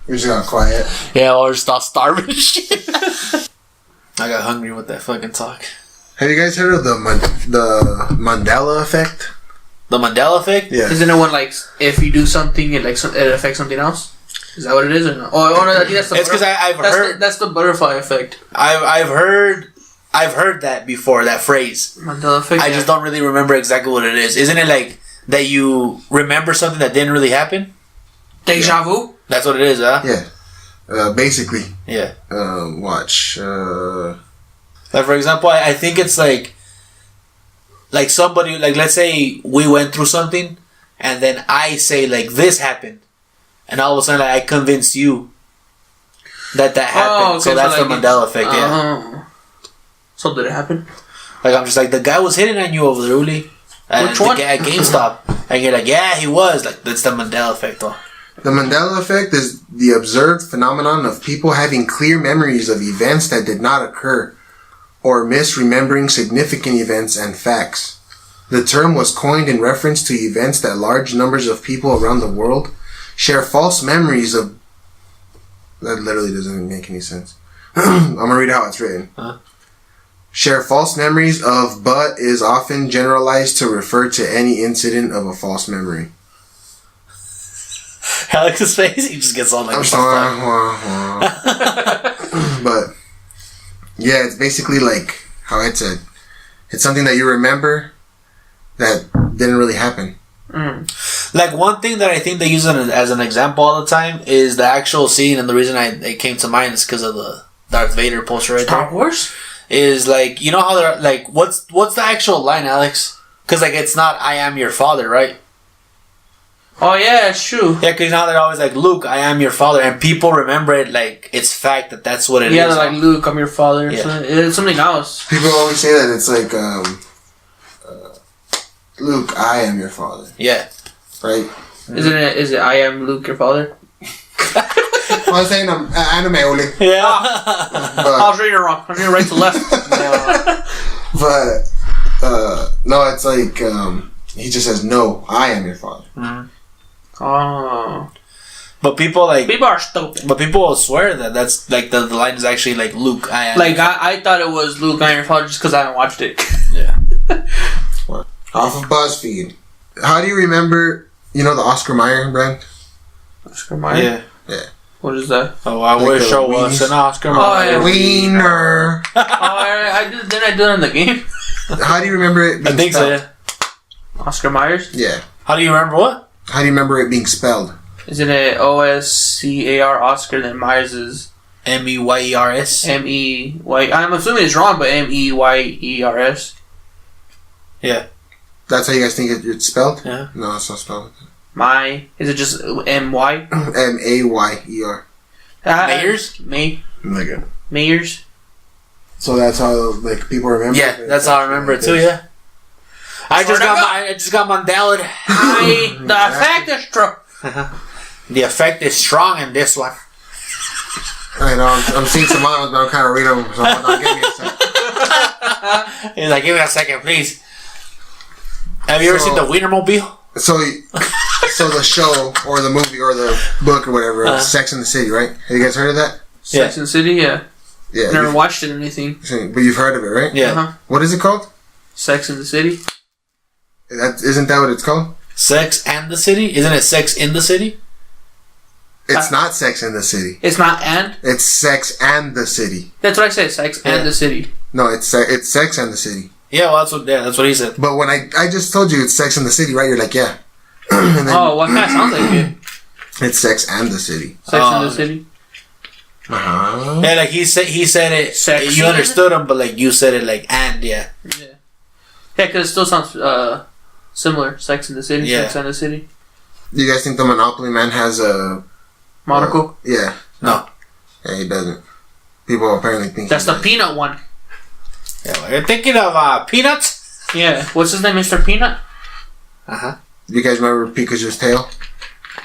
We just got quiet. Yeah, or stop starving and shit. I got hungry with that fucking talk. Have you guys heard of the Mandela effect? The Mandela effect? Yeah. Isn't it when like if you do something, it affects something else? Is that what it is or no? Oh no, I think that's the. It's because I've heard that's the butterfly effect. I've heard that before, that phrase. Mandela effect. I just don't really remember exactly what it is. Isn't it like that you remember something that didn't really happen? Deja vu. That's what it is, huh? Yeah. Basically. Yeah. Watch. Like for example, I think it's like somebody, like let's say we went through something, and then I say like this happened, and all of a sudden like, I convince you that happened. Okay, so that's like the Mandela effect. Yeah. So did it happen? Like I'm just like, the guy was hitting on you over there, Uli. Which one? At GameStop, and you're like, yeah, he was. Like that's the Mandela effect, though. The Mandela effect is the observed phenomenon of people having clear memories of events that did not occur, or misremembering significant events and facts. The term was coined in reference to events that large numbers of people around the world share false memories of. That literally doesn't make any sense. I'm gonna read how it's written. Huh? Share false memories of, but is often generalized to refer to any incident of a false memory. Alex's face, he just gets all like. I'm sorry. But yeah, it's basically like how I said. It's something that you remember that didn't really happen. Like one thing that I think they use as an example all the time is the actual scene, and the reason it came to mind is because of the Darth Vader poster right Star there. Wars? Is like, you know how they're like, what's the actual line, Alex? Because like it's not "I am your father," right? Oh yeah, it's true. Yeah, because now they're always like, "Luke, I am your father," and people remember it like it's fact that's what it is. Yeah, they're like, "Luke, I'm your father." Yeah. It's something else. People always say that it's like, Luke, I am your father. Yeah. Right? Is it I am Luke, your father? Well, I'm saying anime only. Yeah. I was reading it wrong. I was reading right to left. But, no, it's like, he just says, no, I am your father. Mm-hmm. Oh. But people are stupid. But people will swear that's like the line is actually like, "Luke, I am." Like I thought it was Luke, I am your father, just because I haven't watched it. Yeah. Off of BuzzFeed. How do you remember, the Oscar Mayer brand? Oscar Mayer? Yeah. Yeah. What is that? Oh, I Like wish the I was Wheaties. an Oscar Oh, Mayer. yeah. Wiener. I did. Didn't I do it in the game? How do you remember it being I think so. spelled? Yeah. Oscar Myers? Yeah. How do you remember what? How do you remember it being spelled? Isn't it OSCAR Oscar? Then Myers is MEYERS. MEY. I'm assuming it's wrong, but MEYERS. Yeah. That's how you guys think it's spelled? Yeah. No, it's not spelled. Is it just MY? Mayer. Mayers? Like it. Mayers? So that's how like people remember. Yeah, it? that's how I remember it too. Yeah. I just got Mandela. The effect is true. The effect is strong in this one. I know. I'm seeing some models, but I'm kind of reading them. So I'll give me a second. He's like, "Give me a second, please." Have you ever seen the Wienermobile? So the show or the movie or the book or whatever, Sex and the City, right? Have you guys heard of that? Sex and the City, yeah. Yeah. Never watched it or anything. But you've heard of it, right? Yeah. Uh-huh. What is it called? Sex and the City. Isn't that what it's called? Sex and the City? Isn't it Sex in the City? It's not Sex and the City. It's not and? It's Sex and the City. That's what I said, Sex and the City. No, it's Sex and the City. Yeah, well, that's what he said. But when I just told you it's Sex and the City, right? You're like, yeah. And then What kind of sounds like it? it's Sex and the City. Sex and the City. Uh-huh. Yeah, like he said it. Sex. You understood him, but like you said it like and yeah. Yeah. Yeah, because it still sounds similar. Sex and the City. Yeah. Sex and the City. Do you guys think the Monopoly man has a Monocle. yeah. No. Yeah, he doesn't. People apparently think That's he the does. peanut one. Yeah, well, you're thinking of Peanuts? Yeah. What's his name, Mr. Peanut? Uh-huh. Do you guys remember Pikachu's tail?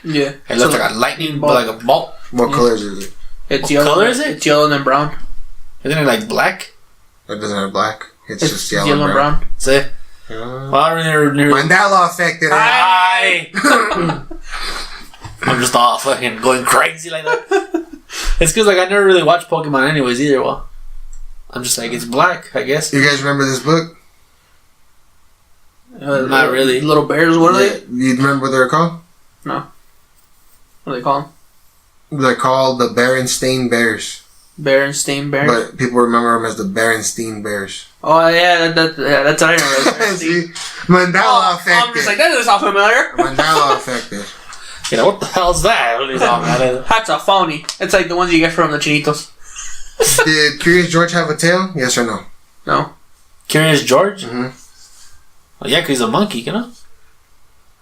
Yeah. It looks like a lightning bolt, like a bolt. What colors is it? It's What yellow. color is it? It's yellow and brown. Isn't it like black? It doesn't have black. It's It's just yellow and brown. See? Well, I don't really. Mandela affected. I'm just all fucking going crazy like that. It's because like I never really watched Pokemon anyways either. Well, I'm just like it's black, I guess. You guys remember this book? Not really. Little bears. What are they? You remember what they're called? No. What do they call them? They're called the Berenstain Bears. Berenstain Bears. But people remember them as the Berenstain Bears. Oh yeah, that's what I remember. See, Mandela affected. I'm just like that doesn't sound familiar. Mandela affected. You know what the hell's that? What is that? That's a phony. It's like the ones you get from the Chinitos. Did Curious George have a tail? Yes or no? No. Curious George? Mm-hmm. Well, yeah, because he's a monkey, you know?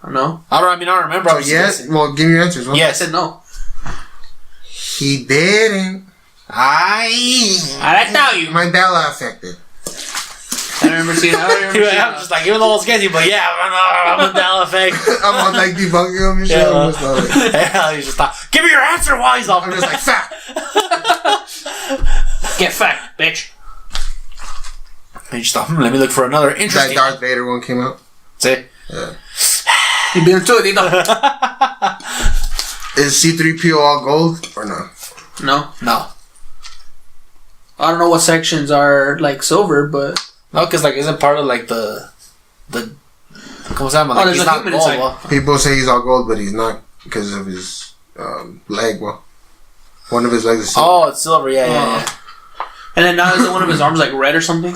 No. I don't remember. Oh, yes? Well, give me your answers. What? Yes. I said no. He didn't. I tell you. Mandela affected. I remember seeing that. I'm just like, even though it's guessing, but yeah, I'm a Mandela effect. I'm on like debunking him and shit. Yeah, Yeah, he's just like, give me your answer while he's off. I'm just like, fact. Get fact, bitch. And you just thought, let me look for another interesting. That Darth Vader one came out. See? Yeah. You been to it, Dito? Is C-3PO all gold or no? No. No. I don't know what sections are like silver, but No, because like isn't part of like the ¿cómo se llama? Like, there's he's a not human gold. inside. Well. People say he's all gold, but he's not because of his leg. Well, one of his legs is silver. Oh, it's silver. Yeah. and then now is one of his arms like red or something?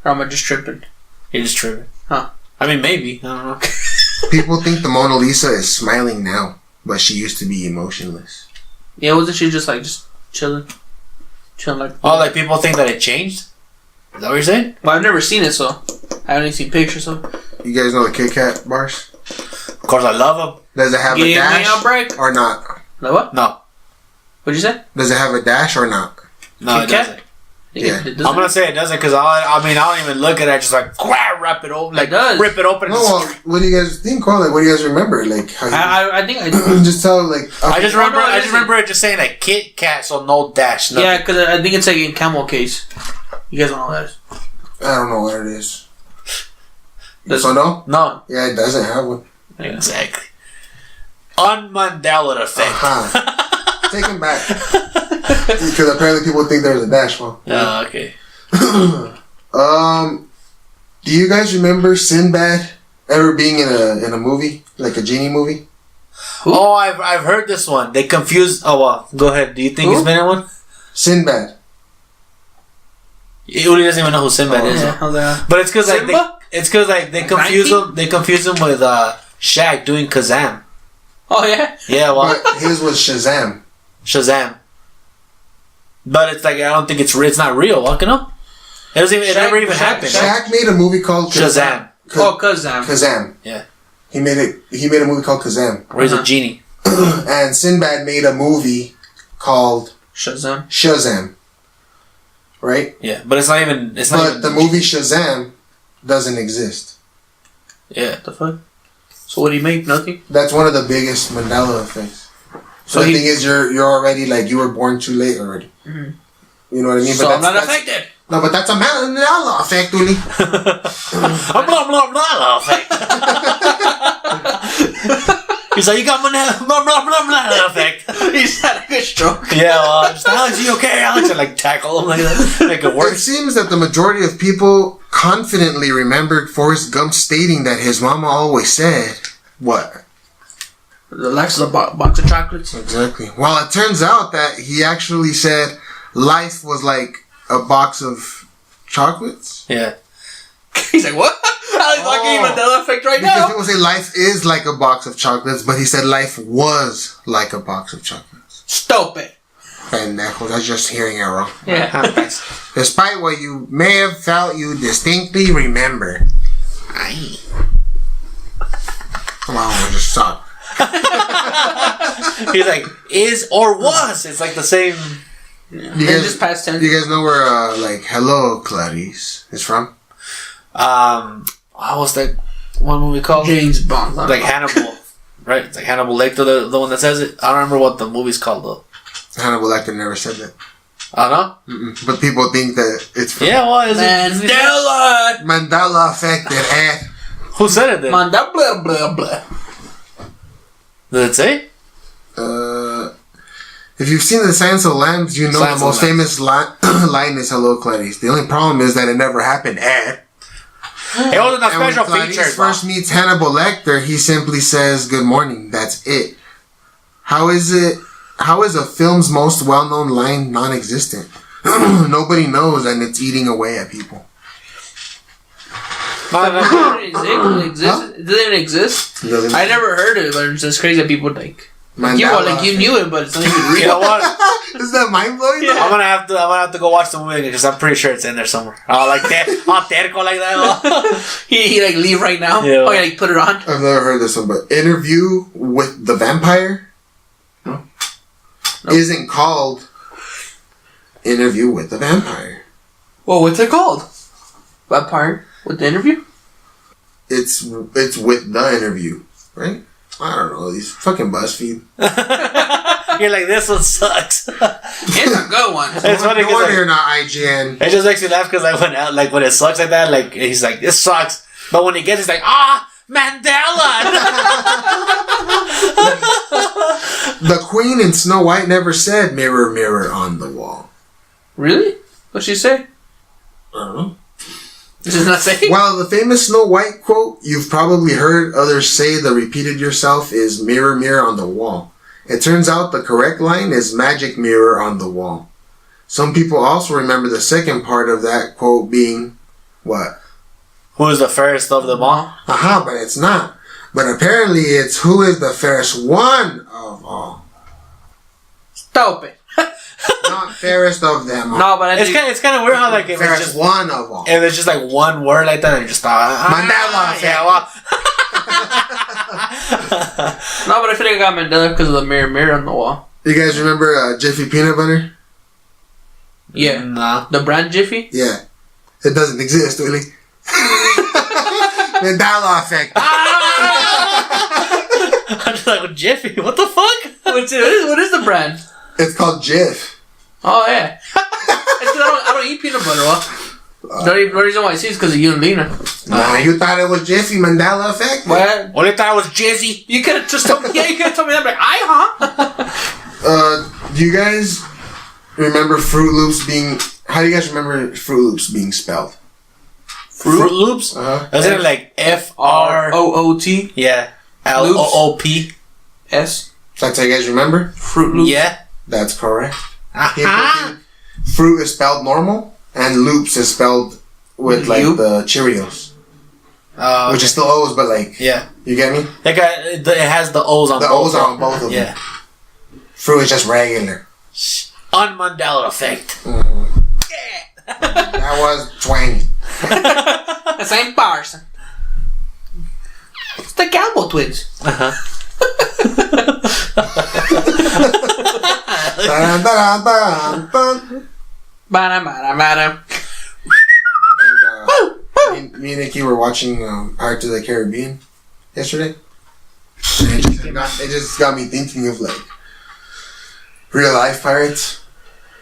Or am I just tripping? You're just tripping. Huh. I mean, maybe. I don't know. People think the Mona Lisa is smiling now, but she used to be emotionless. Yeah, wasn't she just chilling? Chilling like. Oh, like people think that it changed? Is that what you're saying? Well, I've never seen it, so I only seen pictures of it. You guys know the Kit Kat bars? Of course, I love them. Does it have Give a me dash a break. or not? Like what? No. What'd you say? Does it have a dash or not? No, Kit it Kat? doesn't. Yeah. It I'm gonna say it doesn't because I don't even look at it. Just like wrap it open, like It does. rip it open. No, well, what do you guys think? Like, what do you guys remember? Like, how you I think I do. just tell like. I just remember. no, I just remember it just saying like Kit Kat, so no dash. Nothing. Yeah, because I think it's like in camel case. You guys don't know what that is. I don't know what it is. Does- So no? No. Yeah, it doesn't have one. Exactly. Un-Mandela effect. Uh-huh. Take him back. Because apparently people think there's a dash one. Oh, okay. Do you guys remember Sinbad ever being in a movie, like a genie movie? Oh, I've heard this one. They confused. Oh well, go ahead. Do you think he's been in one? Sinbad. Uli doesn't even know who Sinbad is. Yeah, But it's because like Simba? they confuse him. They confuse him with Shaq doing Kazam. Oh yeah. Yeah, well, But his was Shazam. Shazam. But it's like I don't think it's not real. What you know? It doesn't even. It never even happened. Shaq made a movie called Shazam. Kazam. Kazam. Yeah. He made a movie called Kazam. Where he's a genie. And Sinbad made a movie called Shazam. Shazam. Right? Yeah, but it's not even. It's not. But even, the movie Shazam doesn't exist. Yeah. The fuck? So what do you make? Nothing? That's one of the biggest Mandela effects. So the he- thing is, you're already like you were born too late already. Mm-hmm. You know what I mean? So but I'm not affected. No, but that's a Mandela effect, Uli. Blah blah blah effect. He's like, you got Mandela blah blah blah blah effect. He's had a good stroke. Yeah, well, just, Alex, you okay? Alex, and like tackle him like that, make it It worse. seems that the majority of people confidently remembered Forrest Gump stating that his mama always said, "What?" The Lex is a box of chocolates. Exactly. Well, it turns out that he actually said life was like a box of chocolates. Yeah. He's like, what? I was like, Mandela effect right Because now. people say life is like a box of chocolates, but he said life was like a box of chocolates. Stupid. Pendejos, that's just hearing it wrong. Yeah. Despite what you may have felt, you distinctly remember. Aye. Come on, we just suck. He's like, is or was. It's like the same. You And just past tense. You guys know where, like, Hello, Clarice is from? What was that one movie called? James Bond. Like Hannibal, right? It's like Hannibal Lecter, the one that says it. I don't remember what the movie's called though. Hannibal Lecter never said that. I don't know. But people think that it's from Is Mandela. Mandela effect and Who said it then? Mandela, blah, blah, blah. Did it say? If you've seen The Silence of the Lambs, you know Silence the of most the famous line is "Hello, Clarice." The only problem is that it never happened. It wasn't a And when special Clarice feature. first meets Hannibal Lecter, he simply says, "Good morning." That's it. How is a film's most well-known line non-existent? Nobody knows, and it's eating away at people. It didn't exist. I never heard it, but it's just crazy that people like. You knew it, but it's not even real. You know what? Is that mind blowing? Yeah. I'm gonna have to go watch the movie because I'm pretty sure it's in there somewhere. Oh, like that, terco like that. he like leave right now. Yeah. Oh, yeah, like put it on. I've never heard this one, but Interview with the Vampire isn't called Interview with the Vampire. Well, what's it called? Vampire with the interview? It's with the interview, right? I don't know, these fucking BuzzFeed. You're like, this one sucks. It's a good one. It's funny No because wonder you're not IGN. it just makes me laugh because when it sucks like that, like he's like, this sucks, but when he gets, he's like, Mandela. The Queen in Snow White never said "Mirror, mirror on the wall." Really? What'd she say? I don't know. Did she not say? While the famous Snow White quote you've probably heard others say that repeated yourself is "Mirror, mirror on the wall," it turns out the correct line is "Magic mirror on the wall." Some people also remember the second part of that quote being what? Who is the fairest of them all? But it's not. But apparently it's "Who is the fairest one of all?" Stupid. Not fairest of them all. No, but It's kind of weird how like if it's Fairest just one of all. if it's just like one word like that, and you just Mandela effect. No, but I feel like I got Mandela because of the mirror on the wall. You guys remember Jiffy Peanut Butter? Yeah. Nah. The brand Jiffy? Yeah. It doesn't exist, really. Mandela effect. I'm just like, Jiffy, what the fuck? What is the brand? It's called Jif. Oh, yeah. I don't eat peanut butter. Well, the reason why I see is because of you and Lena. Nah, you thought it was Jiffy Mandela effect? What? Only thought I was Jizzy. You could have just told me. Yeah, you could have told me that. Like, Do you guys remember Fruit Loops being... How do you guys remember Fruit Loops being spelled? Fruit Loops? Uh-huh. Isn't it like FROOT? Yeah. LOOP? S. That's how you guys remember? Fruit Loops? Yeah. That's correct. Uh-huh. Fruit is spelled normal, and Loops is spelled with like U? the Cheerios. Which is still O's, but like... Yeah. You get me? Like it has the O's on The both. O's are on both of them. Yeah. Fruit is just regular. Un-Mandela effect. Mm-hmm. Yeah. That was 20. The same person. It's the Campbell twins. Uh-huh. Dun, dun, dun, dun. Bada. And, me and Nikki were watching Pirates of the Caribbean yesterday. And it just got me thinking of like real life pirates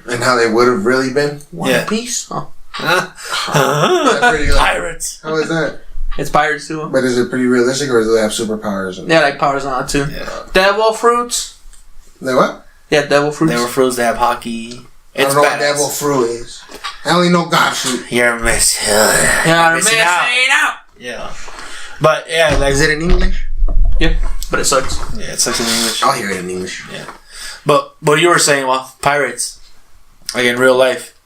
and how they would have really been. One Piece? Oh. Pretty, like, Pirates. how is that? It's pirates too. But is it pretty realistic, or do they have superpowers? Yeah, like powers on it too. Yeah. Devil fruits. They what? Yeah, devil fruits. They were fruits. They have hockey. I don't know what devil fruit is. I only know God fruit. You're missing. Yeah, missing out. Yeah. But yeah, like Is it in English? Yeah, but it sucks. yeah, it sucks in English. I'll hear it in English. Yeah. But you were saying, well, pirates, like in real life.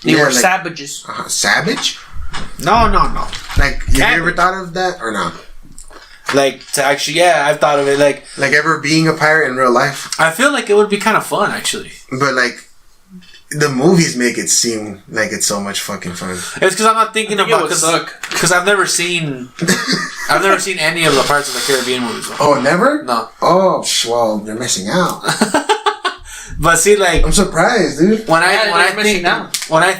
They Yeah, were like- savages. Savage? No. Like, you Savage. ever thought of that or not? Like to actually, yeah, I've thought of it. Like Like ever being a pirate in real life? I feel like it would be kind of fun, actually. But like, the movies make it seem like it's so much fucking fun. It's because I'm not thinking about because I've never seen any of the Pirates of the Caribbean movies. Oh, never? No. Oh, well, you're missing out. But see, like I'm surprised, dude. when I think of Have you it, seen them? when I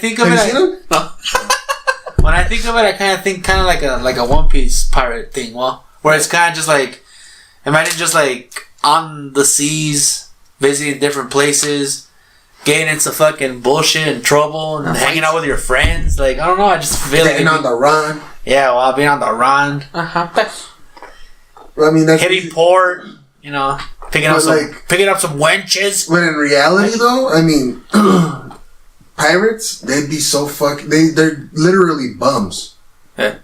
think of it, I kind of think like a One Piece pirate thing. Well, where it's kind of just like imagine just like on the seas, visiting different places, getting into fucking bullshit and trouble and hanging out with your friends. Like, I don't know. I just feel like... Getting on the run. Yeah, well, being on the run. Well, I mean, that's... Hitting port, you know, picking up some wenches. When in reality, though, I mean, pirates, they'd be so they're literally bums. Yeah.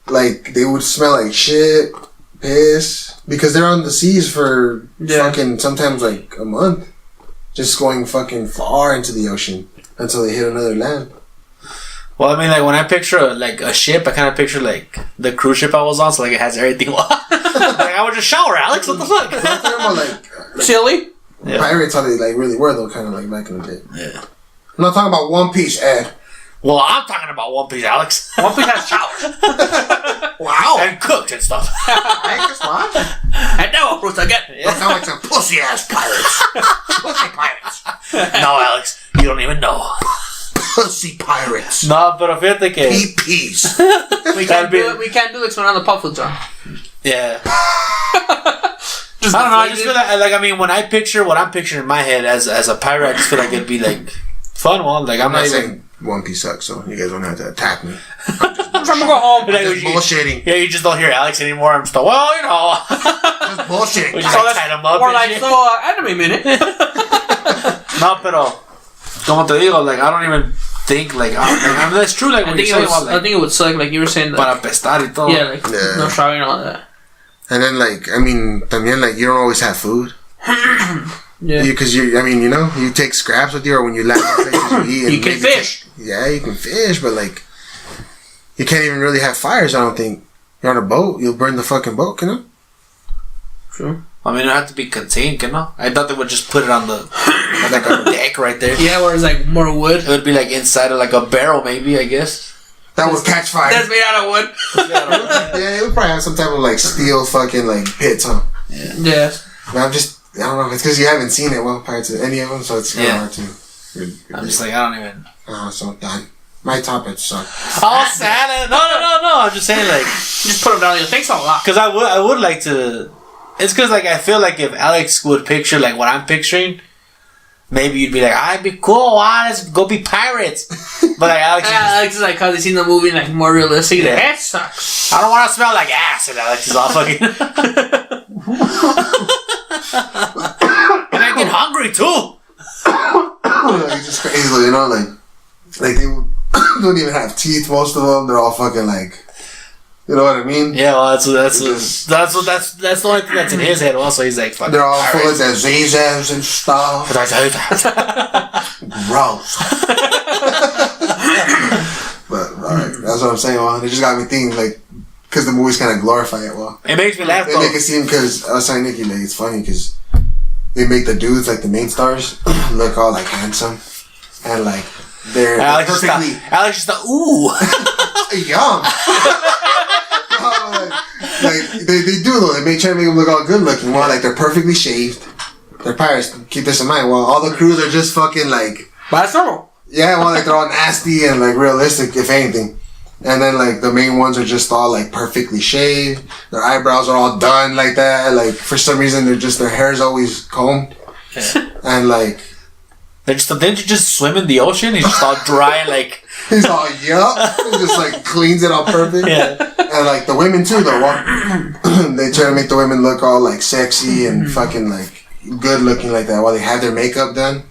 Like, they would smell like shit, piss, because they're on the seas for fucking sometimes like a month. Just going fucking far into the ocean until they hit another land. Well, I mean, like, when I picture, a ship, I kind of picture, like, the cruise ship I was on, so, like, it has everything. Like, I would just shower, Alex. What the fuck? I'm talking about, like chili? Yeah. Pirates, how they, like, really were, though, kind of, like, back in the day. Yeah. I'm not talking about One Piece, Ed. Well, I'm talking about One Piece, Alex. One Piece has showers. Wow. And cooked and stuff. I just watch. And now, Bruce, again. That sound like some pussy-ass pirates. Pussy pirates. No, Alex. You don't even know. Pussy pirates. No, pero fíjate que... PPs. We can't do it. We can't do it when on the pop food jar. Yeah. I don't know. I just feel like, I mean, when I picture what I'm picturing in my head as a pirate, I just feel like it'd be, like, fun one. Like, I'm not saying One Piece sucks, so you guys don't have to attack me. I'm trying to go home. Like, just bullshitting. Yeah, you just don't hear Alex anymore. I'm just like, well, you know. Just bullshitting. We just like, tied him up. Or like, so, anime minute. No, pero, como te digo, like, I don't even think, like, I mean, that's true, like, I think it would suck, like you were saying. Para pestar y todo. Yeah, like, no shower and all that. And then, like, I mean, también, like, you don't always have food. Yeah. Because I mean, you know, you take scraps with you, or when you land on places you eat. And you can fish. Yeah, you can fish, but, like, you can't even really have fires, I don't think. You're on a boat, you'll burn the fucking boat, you know? True. I mean, it have to be contained, you know? I thought they would just put it on the, like, a deck right there. Yeah, where it's, like, more wood. It would be, like, inside of, like, a barrel, maybe, I guess. That would catch fire. That's made out of wood. Yeah, it would probably have some type of, like, steel fucking, like, pits, huh? Yeah. But I don't know, it's because you haven't seen it, well, Pirates of any of them, so it's kind of hard to... I'm just like, I don't even... Oh, so done. My topics suck. Oh, sad. No. I'm just saying, like... Just put them down. Thanks a lot. Because I would like to... It's because, like, I feel like if Alex would picture, like, what I'm picturing, maybe you'd be like, I'd be cool. Why? Let's go be pirates. But, like, Alex is like, how they seen the movie, like, more realistic. Yeah. That sucks. I don't want to smell like ass. And Alex is all fucking... And I get hungry, too. It's just crazy, you know, like they don't even have teeth, most of them. They're all fucking, like, you know what I mean? Yeah, well, that's the only thing that's in his head. Also, he's like, fucking. They're all full of diseases and stuff. Gross. But alright, that's what I'm saying. Well, it just got me thinking, like, because the movies kind of glorify it. Well, it makes me laugh. They make it seem, because I was telling Nikki, like, it's funny because they make the dudes, like the main stars, look all, like, handsome and, like, they're perfectly. Alex just thought, ooh, yum. Like they do though. They try to make them look all good looking. While, like, they're perfectly shaved. They're pirates. Keep this in mind. While all the crews are just fucking, like. But that's normal. Yeah, well, like, they're all nasty and, like, realistic, if anything. And then, like, the main ones are just all, like, perfectly shaved. Their eyebrows are all done like that. Like, for some reason, their hair's always combed. Yeah. And, like... Didn't you just swim in the ocean? He's just all dry and, like... He's all, yup. He just, like, cleans it all perfect. Yeah. And, like, the women, too, though. Well, they try to make the women look all, like, sexy and fucking, like, good looking like that. While they have their makeup done.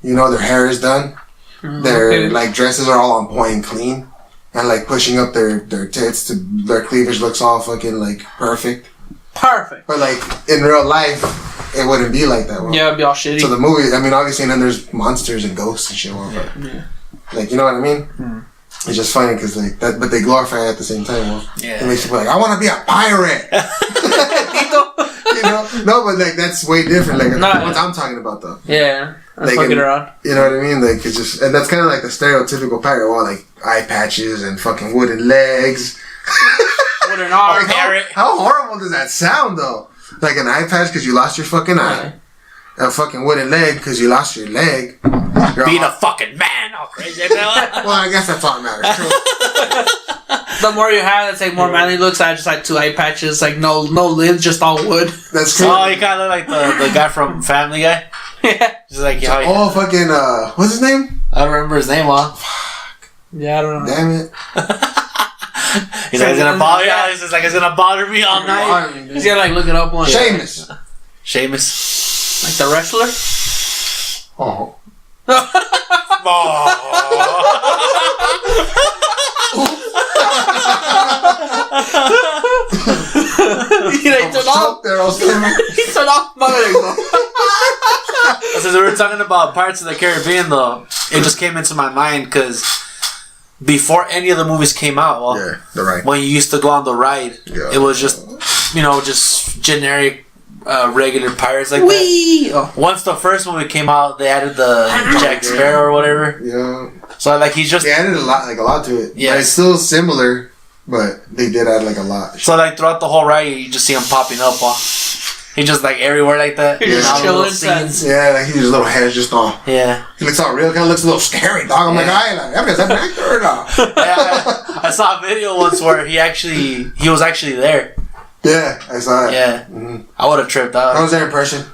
You know, their hair is done. Their, like, dresses are all on point and clean. And, like, pushing up their tits to their cleavage looks all fucking, like, perfect. Perfect. But, like, in real life, it wouldn't be like that. Well. Yeah, it'd be all shitty. So the movie, I mean, obviously, and then there's monsters and ghosts and shit. Well, but, like, you know what I mean? It's just funny because, like, that, but they glorify it at the same time. Well, yeah. It makes you feel like, I want to be a pirate. You know? No, but, like, that's way different. Like, what I'm talking about, though. Yeah. Like, fucking around. You know what I mean? Like, it's just, and that's kind of like the stereotypical pirate. Well, like, eye patches and fucking wooden legs. Wooden arm. Like, how horrible does that sound, though? Like an eye patch because you lost your fucking eye. A fucking wooden leg because you lost your leg. Being a fucking man, all crazy. Well, I guess that's all that matters. True. The more you have, it's like more manly looks. I just had 2 eye patches, like no lids, just all wood. That's true. Oh, you kind of look like the guy from Family Guy. Yeah. Just like oh, fucking what's his name? I don't remember his name. Yeah, I don't know. Damn it. He's like, it's gonna bother. Yeah, he's just like, it's gonna bother me all night. He's gonna like look it up one. Sheamus. Sheamus. Like the wrestler. Oh. He turned off. He turned off. Since we were talking about Pirates of the Caribbean, though, it just came into my mind because before any of the movies came out, the ride. When you used to go on the ride, it was just just generic, regular pirates like that. Oh. Once the first movie came out, they added the Jack Sparrow or whatever. Yeah. So like he's just they added a lot to it. Yeah, like, it's still similar, but they did add like a lot. So like throughout the whole ride, you just see him popping up. He's just like everywhere like that. He's just chilling. Yeah, like his little head's just all. Yeah. He looks all real. Kind of looks a little scary, dog. I'm like, is that an actor or not? Yeah, I saw a video once where he was actually there. Yeah, I saw it. Yeah. Mm-hmm. I would have tripped out. That was their impression.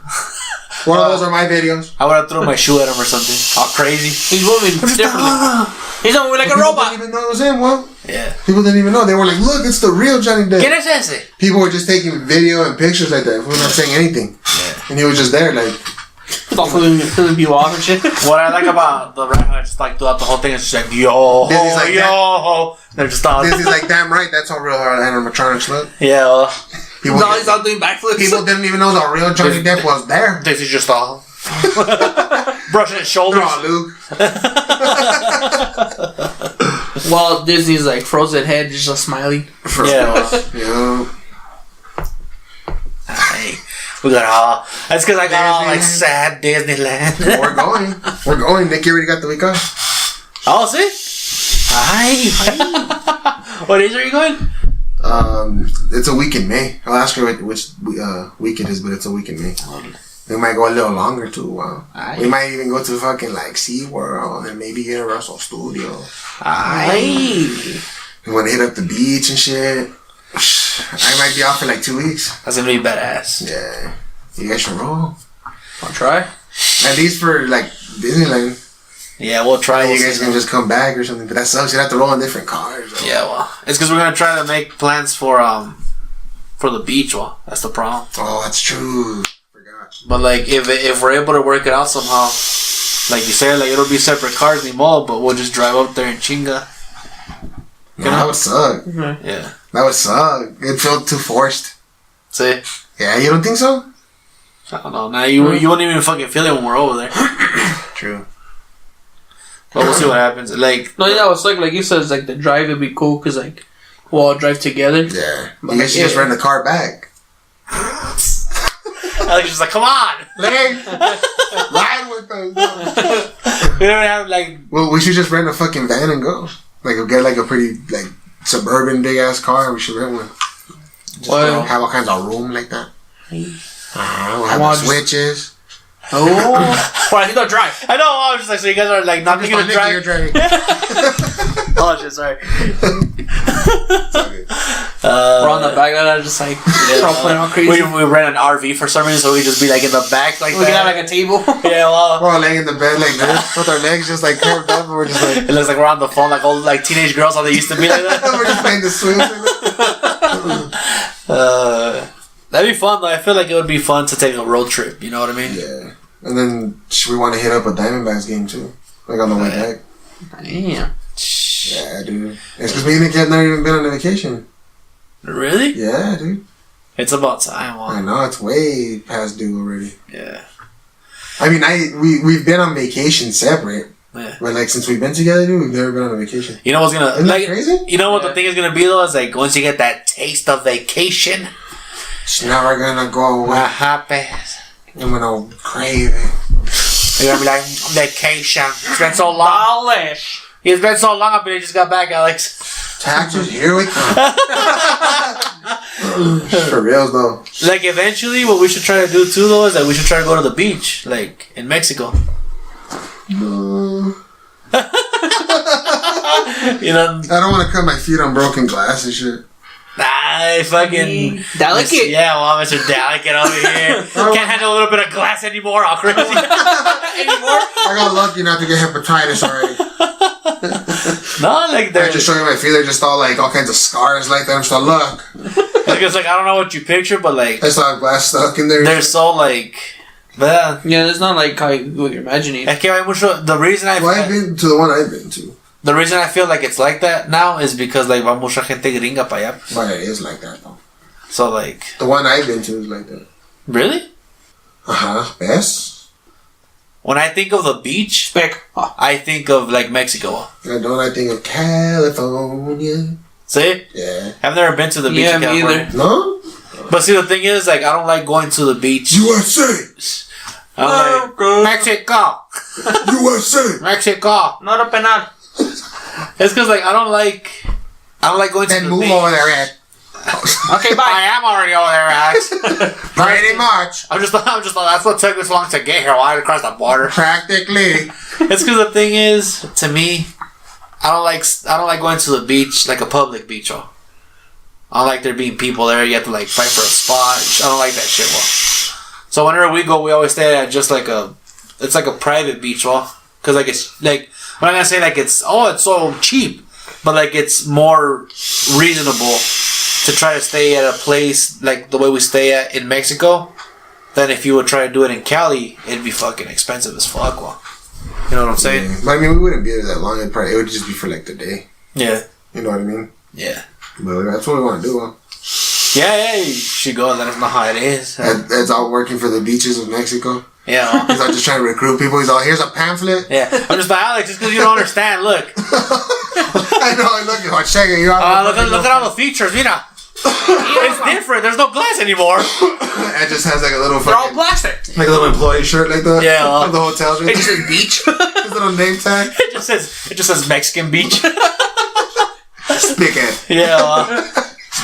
One of those are my videos. I would have thrown my shoe at him or something. All crazy. He's moving differently. He's moving like a robot. People didn't even know it was him. Well, yeah. People didn't even know. They were like, "Look, it's the real Johnny Depp." ¿Quién es ese? People were just taking video and pictures like that. We were not saying anything. Yeah. And he was just there, like. Filling people off and shit. What I like about the Red Hot, just like throughout the whole thing, it's just like yo, Disney's like yo. They're just all. Disney's like, damn right, that's how real animatronics look. Yeah. Well, he's all doing backflips. People didn't even know the real Johnny Depp was there. This is just all brushing his shoulders. Oh, Luke. While Disney's like frozen head, just a smiley. Yeah. Hey, we got all. That's because I got all like sad Disneyland. We're going. Nicky already got the week off. Oh, see? Hi. What days are you going? It's a week in May. I'll ask her which week it is, but it's a week in May. We might go a little longer too. We might even go to fucking like SeaWorld and maybe Universal Studios. We want to hit up the beach and shit. I might be off for like 2 weeks. That's gonna be badass. Yeah. You guys should roll. I'll try. At least for like Disneyland. Yeah, we'll try. You guys can just come back or something. But that sucks. You have to roll in different cars. Though. Yeah, well, it's because we're gonna try to make plans for the beach. Well, that's the problem. Oh, that's true. Forgot. But like, if we're able to work it out somehow, like you said, like it'll be separate cars anymore, but we'll just drive up there and chinga. No, that would suck. Mm-hmm. Yeah, that would suck. It felt too forced. See? Yeah, you don't think so? I don't know. Now you won't even fucking feel it when we're over there. True. But we'll see what happens. Like, no, yeah, it's like you said, it's like the drive would be cool because like we'll all drive together. Yeah, you guys should just rent the car back. Alex just like, come on, ride with us. We don't have like. Well, we should just rent a fucking van and go. Like, we'll get like a pretty like suburban big ass car. We should rent one. Well, have all kinds of room like that. We'll have the switches. Oh, well, he don't drive. I know. I was just like, so you guys are like not thinking of driving. You're driving. Oh shit! Sorry. We're on the back of that, just like playing all crazy. We rent an RV for some reason, so we just be like in the back like we that. We got like a table. Yeah, well, we're all laying in the bed like this with our legs just like curved up, and we're just like. It looks like we're on the phone like old like teenage girls how they used to be like that. We're just playing the swing. That'd be fun though. I feel like it would be fun to take a road trip. You know what I mean? Yeah. And then we want to hit up a Diamondbacks game too, like on the way back. Damn. Yeah, dude. It's because me and Nick have never even been on a vacation. Really? Yeah, dude. It's about time. I know, it's way past due already. Yeah. I mean, we've been on vacation separate. Yeah. But like since we've been together, dude, we've never been on a vacation. You know what's gonna Isn't that crazy? You know what the thing is gonna be though is like once you get that taste of vacation, it's never gonna go away. What happens? I'm gonna crave it. You're gonna be like vacation. It's been so long. Dalish. It's been so long. I bet you just got back, Alex. Taxes, here we come. For reals though. Like eventually, what we should try to do too though is that we should try to go to the beach, like in Mexico. No. You know, I don't want to cut my feet on broken glass and shit. nah, fucking Delicate. Yeah, well, Mr. Delicate over here. Can't handle a little bit of glass anymore. All crazy. Anymore? I got lucky not to get hepatitis already. No, like They're they're just showing my feet. They're just all like all kinds of scars like that. I'm just like, look. like it's like I don't know what you picture, but like I saw glass stuck in there. they're so like. But Yeah, it's not like what you're imagining. es que hay mucho. The reason Well, I've been to the one I've been to. the reason I feel like it's like that now is because like va mucha gente gringa para allá. But it is like that though. So like The one I've been to is like that. really, Yes. when I think of the beach, Spec. I think of like Mexico. I think of California. See, Yeah. I've never been to the beach. Yeah, in me California. either. No? But see, the thing is, like, I don't like going to the beach. USA! I'm like Mexico, Mexico. Not a penal. It's because like I don't like going to Then the move beach. over there, Ed. Okay, bye. I am already over there, Alex. Pretty much. I'm just that's what took this long to get here. Why I had to cross the border? Practically. It's because the thing is, to me, I don't like going to the beach, like a public beach. I don't like there being people there. You have to like fight for a spot. I don't like that shit. So whenever we go, we always stay at just like it's like a private beach. Because like it's like I'm not gonna say like it's so cheap, but like it's more reasonable to try to stay at a place like the way we stay at in Mexico than if you would try to do it in Cali. It'd be fucking expensive as fuck. You know what I'm saying? Yeah. But I mean, we wouldn't be there that long. It would just be for like the day. Yeah. You know what I mean? Yeah. But that's what we want to do. Yeah, you should go and let us know how it is. Ed's all working for the beaches of Mexico. Yeah. He's all just trying to recruit people. He's all, here's a pamphlet. Yeah. I'm just like, Alex, just because you don't understand, look. I know, look, you're checking. You're Look at all the features, you know. It's different. There's no glass anymore. Ed just has like a little They're all fucking, plastic. like a little employee shirt like that. Yeah. The hotel shirt. It just says beach. His little name tag. It just says Mexican beach. Spick Ed. Yeah.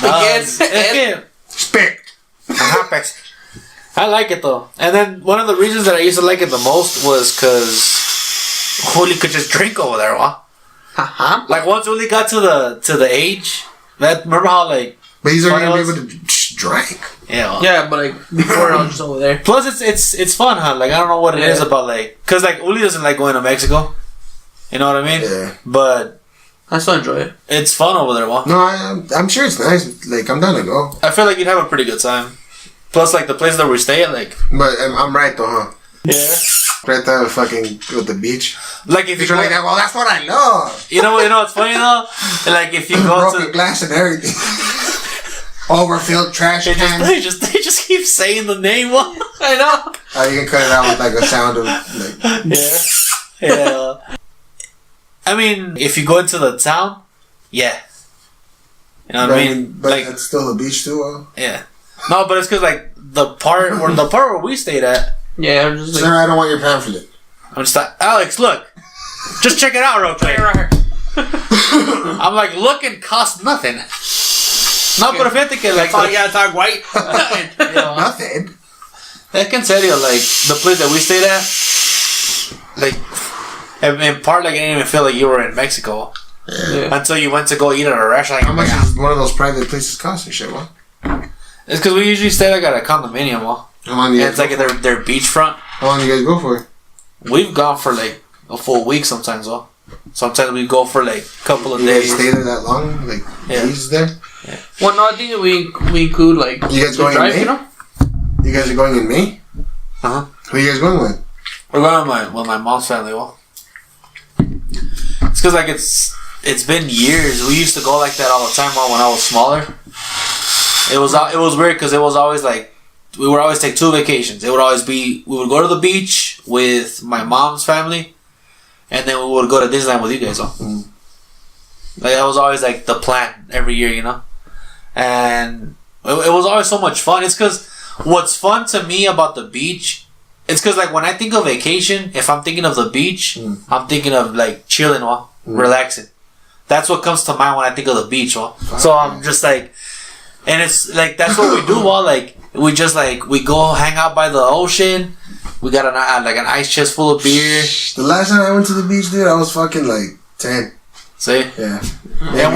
Ed. Spick. I like it though. And then one of the reasons that I used to like it the most was because Uli could just drink over there, Uh-huh. Like once Uli got to the age, that remember how like But he's already Fun gonna be was- able to just drink. yeah. Yeah, but like before I was just over there. Plus it's fun, huh? Like I don't know what it is about like, cause like Uli doesn't like going to Mexico. You know what I mean? Yeah. But I still enjoy it. it's fun over there, No, I'm sure it's nice. Like, I'm down to go. I feel like you'd have a pretty good time. Plus, like the place that we stay at, like But I'm right though, huh? yeah, Right there, fucking with the beach. like if you You're go, like that. Well, that's what I love. you know what's funny though? Like if you go Broken to glass and everything. Overfilled trash they cans. just keep saying the name. I know. You can cut it out with like a sound of like. Yeah. I mean, if you go into the town, yeah. You know what I mean? But Like, it's still a beach too. yeah. No, but it's because like the part where we stayed at. Yeah, I'm just like Sir, I don't want your pamphlet. I'm just like, Alex, look, just check it out real quick. right here. I'm like, look, and cost nothing. No, pero fíjate que like, Oh, you gotta talk white. Nothing. heck en serio, like the place that we stayed at, like in part, like I didn't even feel like you were in Mexico Yeah. until you went to go eat at a restaurant. How much does one of those private places cost and shit? What? It's because we usually stay like at a condominium, How long do you and it's like their beachfront. How long do you guys go for? We've gone for like a full week sometimes, though. Sometimes we go for like a couple of You guys days. stay there that long? Like Yeah. days there? Well, no, I think that we include like You guys the going drive, in May? you know? You guys are going in May? Uh-huh. Who are you guys going with? We're going with my mom's family. Well, it's because like it's been years. We used to go like that all the time when I was smaller. It was weird because it was always like we would always take 2 vacations. It would always be we would go to the beach with my mom's family, and then we would go to Disneyland with you guys. Like that was always like the plan every year, you know. And it was always so much fun. It's because what's fun to me about the beach, it's because like when I think of vacation, if I'm thinking of the beach, I'm thinking of like chilling, relaxing. That's what comes to mind when I think of the beach, So I'm just like, and it's like that's what we do, like we just like we go hang out by the ocean. We got an ice chest full of beer. The last time I went to the beach, dude, I was fucking like 10. See? Yeah. And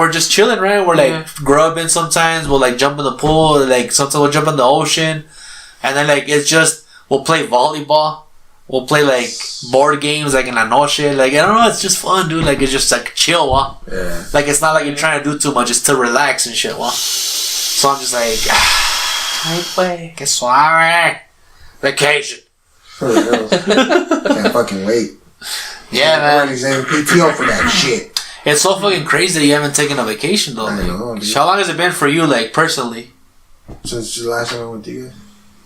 we're just chilling, right? We're like grubbing sometimes. We'll like jump in the pool. Like sometimes we'll jump in the ocean. And then like it's just we'll play volleyball. We'll play like board games like in la noche. Like I don't know, it's just fun, dude. Like it's just like chill, Yeah. Like it's not like you're trying to do too much. It's to relax and shit, So I'm just like, que suave. Vacation. For real. Can't fucking wait. Yeah, man. Everybody's in PTO for that shit. It's so fucking crazy that you haven't taken a vacation though. I Like, know, dude. how long has it been for you, like personally? Since the last time I went to you guys.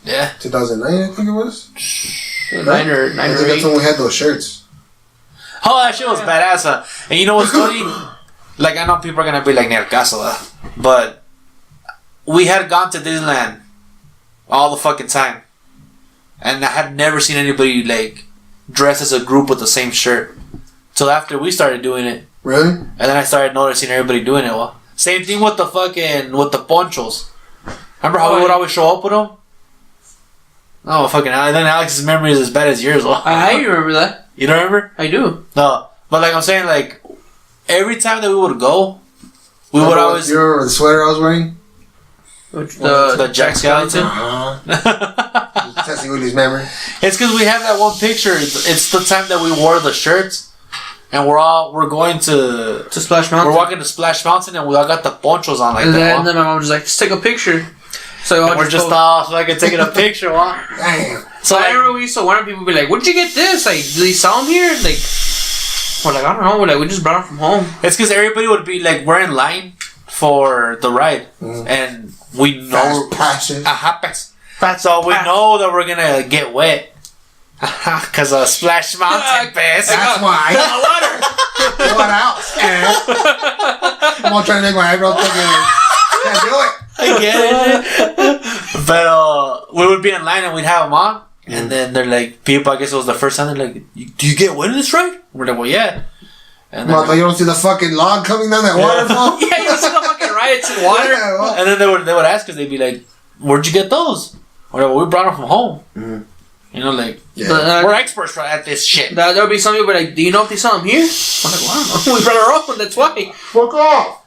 Yeah. 2009, I think it was. 9 or I think 8. that's when we had those shirts. Oh, that shit was badass, huh? And you know what's funny? Like, I know people are gonna be like, "Ni al caso," but we had gone to Disneyland all the fucking time, and I had never seen anybody like dressed as a group with the same shirt. Till after we started doing it, Really? and then I started noticing everybody doing it. Same thing with the ponchos. Remember how we would always show up with them? Oh, fucking Alex. Then Alex's memory is as bad as yours. I remember that. You don't remember? I do. No. But like I'm saying, like, every time that we would go, we would always... You remember the sweater I was wearing? The Jack Skellington? Uh-huh. Testing Willie's memory. It's because we have that one picture. It's the time that we wore the shirts. And we're going to Splash Mountain. We're walking to Splash Mountain and we all got the ponchos on like and that. And then my mom was like, "Just take a picture." So we're just like taking a picture. Damn. So I remember we used to want people to be like, "Where'd you get this? Like, do they sell them here?" Like, we're like, "I don't know." We're like, "We just brought them from home." It's because everybody would be like, we're in line for the ride, and we know so we know that we're gonna get wet. Because of Splash Mountain, That's why. Water. What else? I'm all trying to make my eyebrows fucking. Can't do it. I get it. But we would be in line and we'd have them on. And then they're like, people, I guess it was the first time, they're like, "Do you get wet in this ride?" We're like, "Well, yeah." And then, you don't see the fucking log coming down that waterfall? Yeah, you see the fucking riots in water. Yeah, and then they would ask us, they'd be like, "Where'd you get those?" We're like, "Well, we brought them from home." Mm-hmm. You know, like, we're experts at this shit. There would be some people like, "Do you know if they sell them here?" I'm like, "Well, I don't know. We brought our own, that's why." Fuck off!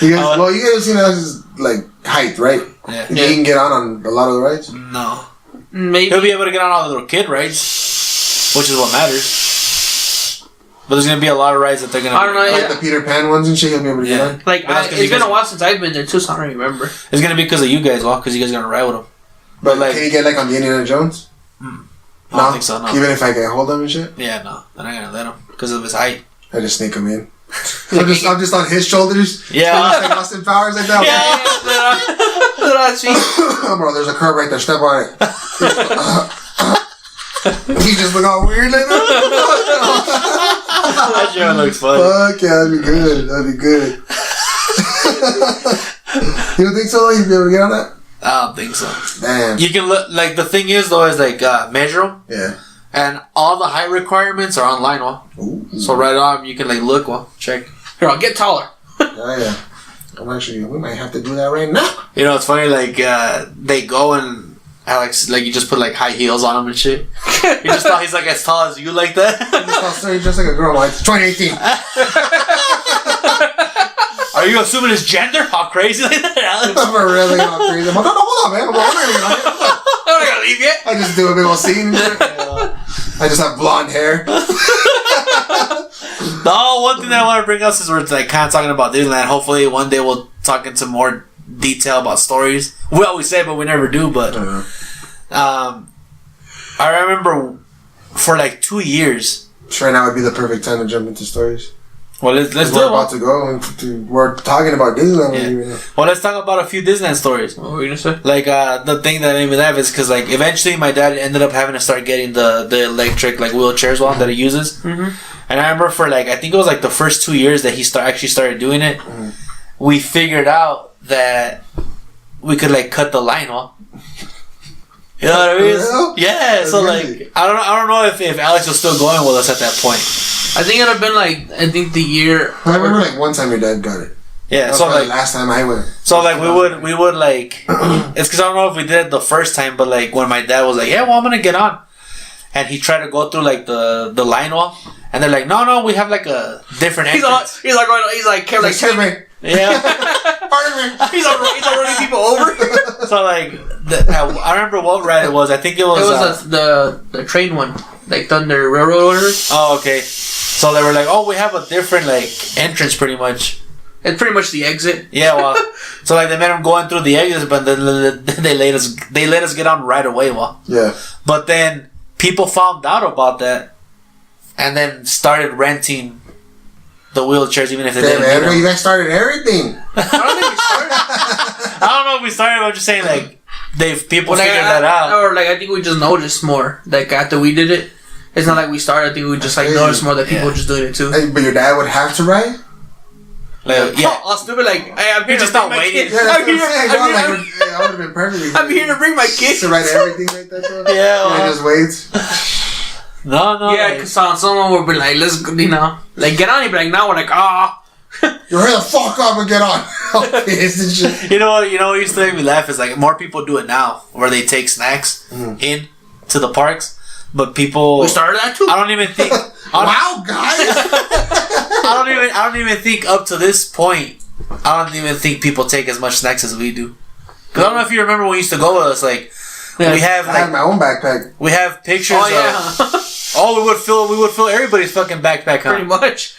you guys have seen us like height, right? Yeah. You can get on a lot of the rides? No. Maybe. He'll be able to get on all the little kid rides, which is what matters. But there's going to be a lot of rides that they're going to... I don't know. Like the Peter Pan ones and shit, he'll be able to get on? Like, it's been a while since I've been there too, so I don't remember. It's going to be because of you guys, because you guys are going to ride with them. But like, can you get like on the Indiana Jones? I don't think so, no. Even if I can hold them and shit? Yeah, no. They're not going to let him because of his height. I just sneak him in. I'm just on his shoulders. Yeah. Like Austin Powers like that. Bro, there's a curb right there. Step on it. He just look all weird like that. That sure looks funny. Fuck yeah, that'd be good. That'd be good. You don't think so? You'd be able to get on that? I don't think so. Damn. You can look, like, the thing is though, is like, measure them. Yeah. And all the height requirements are online, Ooh. So right on, you can like look, check. Here, I'll get taller. Oh yeah. We might have to do that right now. You know, it's funny, like, they go and Alex, like, you just put like high heels on him and shit. You just thought he's like as tall as you like that. He's just like a girl. It's 2018. Are you assuming his gender? How crazy like that, Alex? I'm really all crazy. I'm like, no, hold on, man. I'm not gonna leave yet. I just do a big old scene. I just have blonde hair. No, one thing that I want to bring up is we're like kind of talking about Disneyland. Hopefully, one day we'll talk into more detail about stories. We always say, but we never do. But I remember for like 2 years. Right now would be the perfect time to jump into stories. Well, let's do it. We're about to go and we're talking about Disneyland. Yeah. Well, let's talk about a few Disneyland stories. What were you gonna say? Like, the thing that made me laugh is because, like, eventually my dad ended up having to start getting the electric, like, wheelchairs that he uses. Mm-hmm. And I remember for, like, I think it was, like, the first 2 years that he actually started doing it, we figured out that we could, like, cut the line off. You know what I mean? Yeah, so, like, I don't know if Alex was still going with us at that point. I think it would have been like, I think the year. I remember like one time your dad got it. Yeah, so like last time I went. So like we would like, it's because I don't know if we did it the first time, but like when my dad was like, "Yeah, well, I'm gonna get on," and he tried to go through like the line wall, And they're like, no, we have like a different entrance. He's like, Yeah. he's running people over. So like, I remember what ride it was. I think it was the train one, like Thunder Railroad Order. Oh, okay. So they were like, we have a different like entrance, pretty much. It's pretty much the exit. Yeah, well, so like they made them going through the exits, but then they let us get on right away. Well, yeah. But then people found out about that, and then started renting the wheelchairs, even if they didn't. Damn, you guys started everything. I don't think we started. I don't know if we started. I'm just saying, like, people figured that out. Or like, I think we just noticed more. Like after we did it, it's not like we started. I think we just like noticed more that people were just doing it too. Hey, but your dad would have to ride. Like, yeah. I'll stupid. Like, hey, I'm here just to not bring my waiting. kid. Yeah, I'm here. I would have been perfect. I'm here to bring my kids. To write everything like that, though. Yeah, well. Just waits. No. Yeah, because someone would be like, let's go, like get on. He'd be like, now we're like, You hurry the fuck up and get on. Shit. You know what used to make me laugh is like more people do it now, where they take snacks in to the parks, but people. We started that too. I don't even think. Wow, guys. I don't even think up to this point. I don't even think people take as much snacks as we do. Cause I don't know if you remember when we used to go with us. Like we have. I had my own backpack. We have pictures. We would fill everybody's fucking backpack. Pretty much.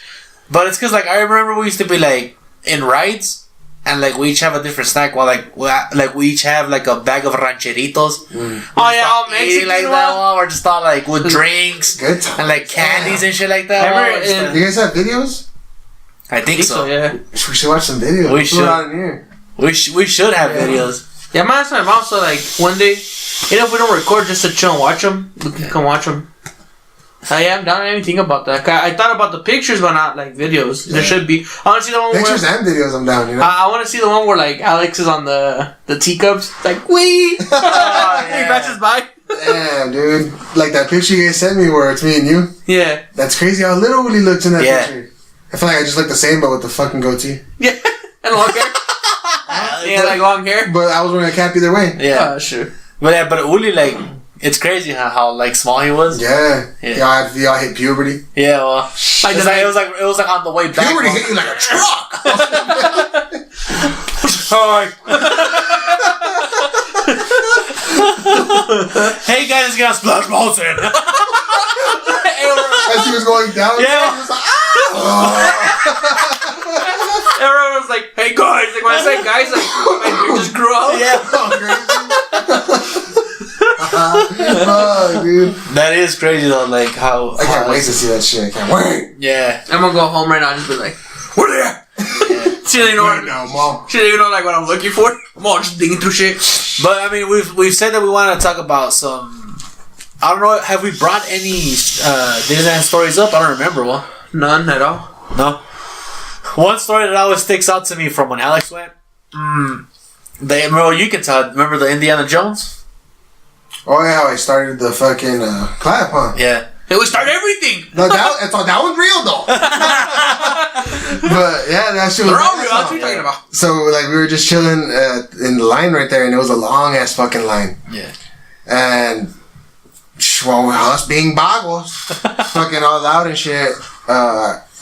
But it's because like I remember we used to be like in rides, and like we each have a different snack. While like we each have like a bag of rancheritos. All Mexican like that one, or just thought like with drinks, good time, and like candies and shit like that. Do you guys have videos? I think so. Yeah. We should watch some videos. We should. On here. We should have videos. Yeah, my mom said like one day, if we don't record just to chill and watch them, we can come watch them. I am down. I didn't even think about that. I thought about the pictures, but not like videos. Yeah. There should be. I want to see the one pictures and videos. I'm down. You know. I want to see the one where like Alex is on the teacups. It's like wee. He passes by. Damn, dude. Like that picture you guys sent me where it's me and you. Yeah. That's crazy how little Willie looks in that picture. I feel like I just look the same, but with the fucking goatee. Yeah, and long hair. Yeah, like long hair. But I was wearing a cap either way. Yeah, sure. But Uli, like, it's crazy how like small he was. Yeah. Y'all hit puberty. Yeah, well, it was like on the way back. Puberty hit you like a truck. Hey guys, it's gonna splash Molson. As he was going down, yeah. He was like, ah! Everyone was like, "Hey guys!" Like when I said guys, like my beard just grew out. Yeah. Oh, dude. That is crazy though. Like how I can't wait to see that shit. I can't wait. Yeah. I'm gonna go home right now and just be like, "Where they at?" She didn't know. Mom. She didn't even know like what I'm looking for. I'm all just digging through shit. But I mean, we've said that we want to talk about some. I don't know. Have we brought any Disneyland stories up? I don't remember one. None at all. No. One story that always sticks out to me from when Alex went. You can tell. Remember the Indiana Jones? Oh yeah, how I started the fucking clap, huh? Yeah. Hey, we started everything. No, that one's real though. But yeah, that shit was. They're all real. That's what you're talking about. So like we were just chilling in the line right there, and it was a long ass fucking line. Yeah. And well, us being boggles, fucking all loud and shit.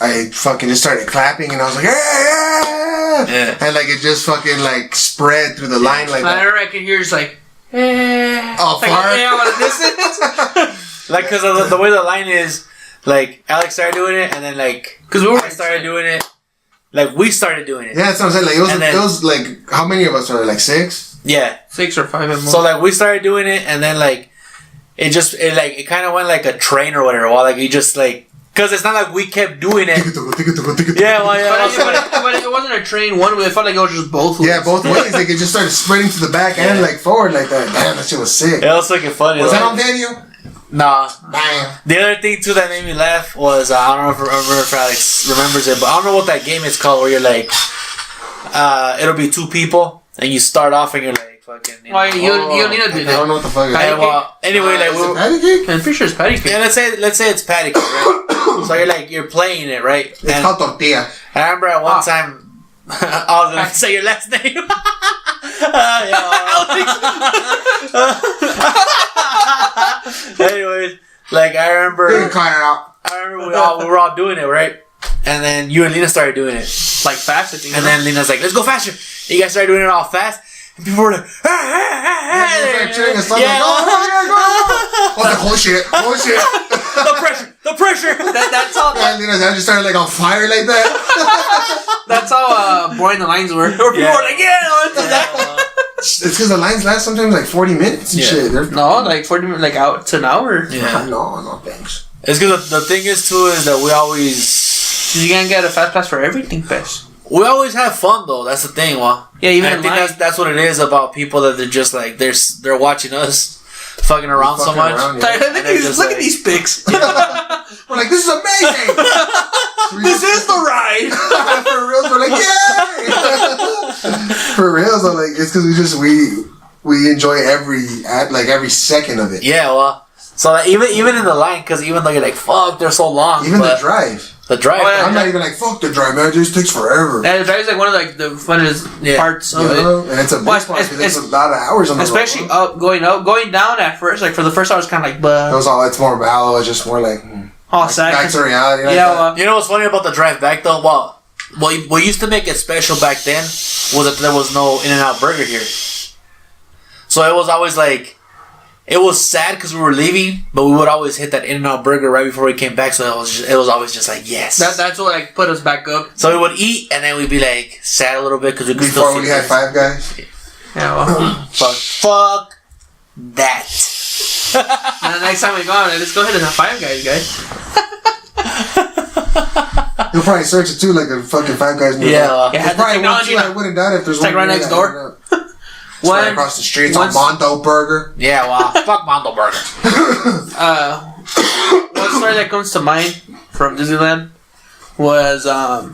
I fucking just started clapping, and I was like, yeah. And like it just fucking like spread through the line like that. I can hear just like, oh, far. Yeah, what a distance. Like, because of the way the line is, like, Alex started doing it, and then, like, because I started doing it, like, we started doing it. Yeah, that's what I'm saying. Like, it was like, how many of us were there? Like, 6? Yeah. 6 or 5 and more. So, like, we started doing it, and then, like, it kind of went like a train or whatever. While, like, you just, like, because it's not like we kept doing it. Yeah, well, yeah. But it wasn't a train one way. It felt like it was just both ways. Yeah, both ways. Like, it just started spreading to the back and, like, forward like that. Damn, that shit was sick. It was looking funny. Was that on video? Nah. Damn. The other thing too that made me laugh was I don't know if Alex remembers it, but I don't know what that game is called where you're like, it'll be 2 people and you start off and you're like fucking. You need to do that. I don't know what the fuck it is. Anyway, like is it patty cake? I'm pretty sure it's patty cake. Yeah, let's say it's patty cake, right? So you're playing it, right? It's called tortilla. I remember at one time. I was gonna say your last name. Yeah. Anyways, like I remember. You can cut it out. I I remember we were all doing it, right? And then you and Lena started doing it. Like fast, I think. And then Lena's like, let's go faster. And you guys started doing it all fast. And people were like, Like cheering and stuff. Like, I was like, holy shit. the pressure. That's how. And Lena's hand just started like on fire like that. That's how boring the lines were. People were like, let's do that. It's because the lines last sometimes like 40 minutes and shit. No, like 40 minutes, like out to an hour. Yeah. No, thanks. It's because the thing is too is that we always You can't get a fast pass for everything, Pes. we always have fun though. That's the thing, Yeah, even and I think that's what it is about people that they're just like they're watching us fucking around so much. Around, Look at these pics. We're like, this is amazing. This is the ride. For reals, we're like, yay. For reals, I'm like, it's because we enjoy every second of it. Yeah, well, so like, even in the line, because even though you're like, fuck, they're so long. Even the drive. The drive. Oh, yeah, I'm not even like, fuck the drive, man. It just takes forever. Yeah, the drive is like one of like the funnest parts of it. And it's a big part because it's a lot of hours on the especially road. going down at first. Like for the first hour, it's kind of like, but It's more mellow. It's just more like, sad. back to reality. Like Yeah, you know what's funny about the drive back though? Well, what used to make it special back then was that there was no In-N-Out Burger here. So it was always like, it was sad because we were leaving, but we would always hit that In-N-Out Burger right before we came back. So it was always just like, yes. That's what like put us back up. So we would eat and then we'd be like sad a little bit because we could before still we had Five Guys. Yeah, well. Fuck that. And the next time we go out, let's go ahead and have Five Guys. You'll probably search it too, like a fucking Five Guys. Yeah, there's probably one too. I wouldn't doubt if there's one like right next door. Right across the street, it's on Mondo Burger. Yeah, well, fuck Mondo Burger. One story that comes to mind from Disneyland was I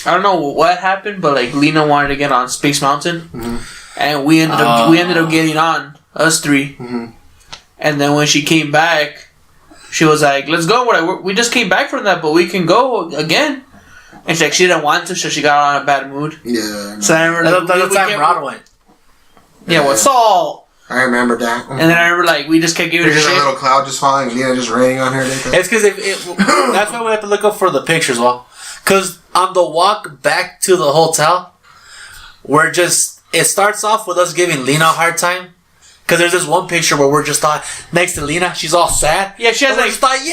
don't know what happened, but like Lena wanted to get on Space Mountain, and we ended up getting on, us three. And then when she came back, she was like, "Let's go." We just came back from that, but we can go again. And she's like, she didn't want to, so she got on a bad mood. Yeah. So I remember that's the time Rod went. Yeah, what's all? I remember that. And then I remember like we just kept giving her There's shit. just a little cloud just falling, Lena just raining on her. It's because that's why we have to look up for the pictures, because on the walk back to the hotel, it starts off with us giving Lena a hard time. Because there's this one picture where we're just next to Lena, she's all sad. Yeah, she has like, we just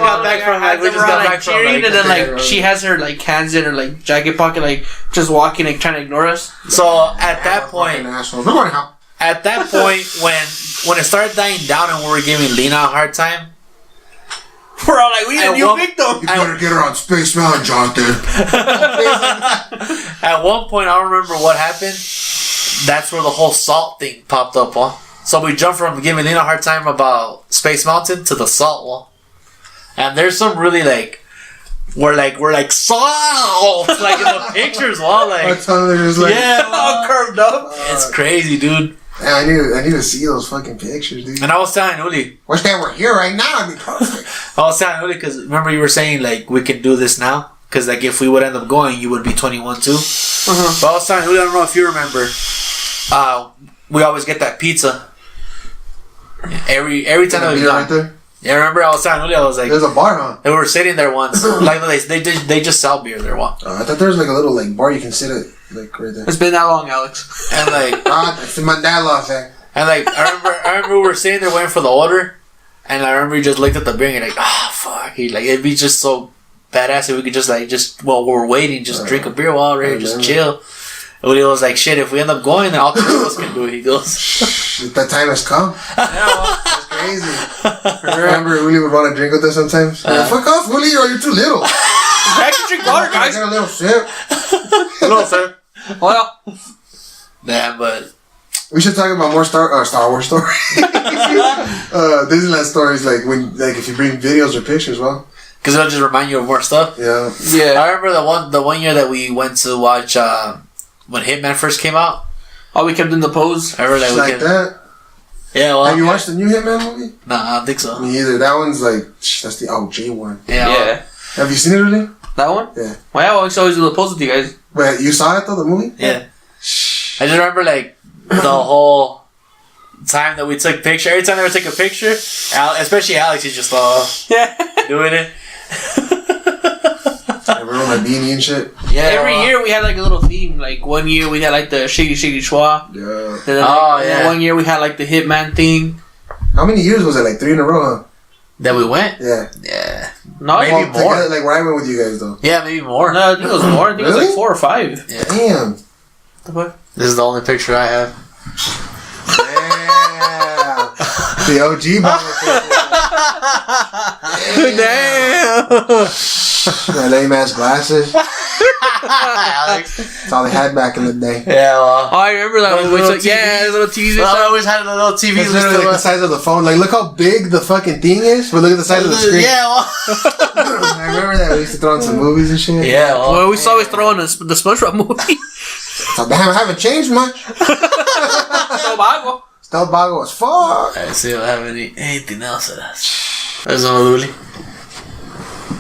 got back from cheering, and then like she has her like hands in her like jacket pocket, like just walking, like trying to ignore us. So at that point, when it started dying down and we were giving Lena a hard time, we're all like, we need a new victim. You better get her on Space Mountain, Jonathan. At one point, I don't remember what happened. That's where the whole salt thing popped up, So we jumped from giving Lena a hard time about Space Mountain to the salt wall. And there's some really we're like salt like in the pictures, all curved up. It's crazy, dude. Yeah, I need to see those fucking pictures, dude. And I was telling Uli, wish that we're here right now. It'd be perfect. I was telling Uli because remember you were saying like we can do this now because like if we would end up going, you would be 21 too. But I was telling Uli, I don't know if you remember. We always get that pizza every time that we go. Right there? Yeah, remember I was telling Uli, I was like, there's a bar, huh? They were sitting there once. Like they just sell beer there. I thought there was like a little like bar you can sit at like right there. It's been that long, Alex. And like it's the Mandela effect. And like I remember we were sitting there waiting for the order, and I remember you just looked at the beer and you're like, fuck, it'd be just so badass if we could while we're waiting, drink a beer while we're here, just chill. And he was like, shit, if we end up going, then all three of us can do it. He goes, that time has come. That's crazy. Remember, Willie would want to drink with us sometimes. Fuck off, Willie, or you're too little. I can drink water, guys. Get a little sip. Hello, sir. Well, yeah, but we should talk about more Star Wars stories. Disneyland stories, if you bring videos or pictures, because it'll just remind you of more stuff. Yeah. I remember the one year that we went to watch when Hitman first came out. Oh, we kept in the pose. I remember like that. Yeah, well. Have you watched the new Hitman movie? No, I don't think so. Me either. That one's that's the OG one. Yeah. Have you seen it already? That one? Yeah. Well, I always do the pose with you guys. Wait, you saw it though, the movie? Yeah. I just remember the whole time that we took picture. Every time they would take a picture, especially Alex, he's just yeah. doing it. Everyone with my beanie and shit. Yeah. Every year we had like a little theme. Like 1 year we had like the Shady Shady Schwa. Yeah. Then, yeah. 1 year we had like the Hitman thing. How many years was it? Like 3 in a row, huh? That we went? Yeah. Yeah. No, Maybe Well, more. together, like where I went with you guys, though. Yeah, maybe more. No, I think it was more. I think it was Really? like 4 or 5. Yeah. Damn. What? This is the only picture I have. Yeah. The OG bottle. Damn. My lame ass glasses. Alex. That's all they had back in the day. Yeah, well. Oh, I remember that. Those One. little Yeah, little TVs. Well, I always had a little TV. It's literally like the size of the phone. Like, look how big the fucking thing is, but look at the size of the screen. Yeah, well. I remember that. We used to throw in some movies and shit. Yeah, well. Well, we always throw in the SpongeBob movie. So, damn, I haven't changed much. Still bago as fuck. Alright, see if I have anything else of that. There's one with Uli.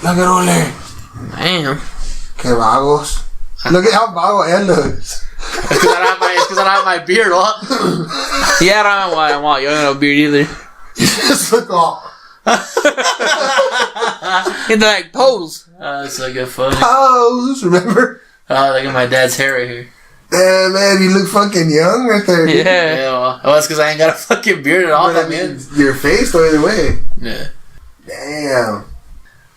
Look at Ole. Damn. Que vagos. Look at how vago él looks. It's because I don't have my beard on. Yeah, I don't know why I want. You don't have a beard either. Just look all. In the like pose. That's like a funny. Pose, remember? Look at my dad's hair right here. Damn, man, you look fucking young right there. dude. Yeah. Yeah, well, it's because I ain't got a fucking beard at all, But I man. mean, your face, though, either way. Yeah. Damn.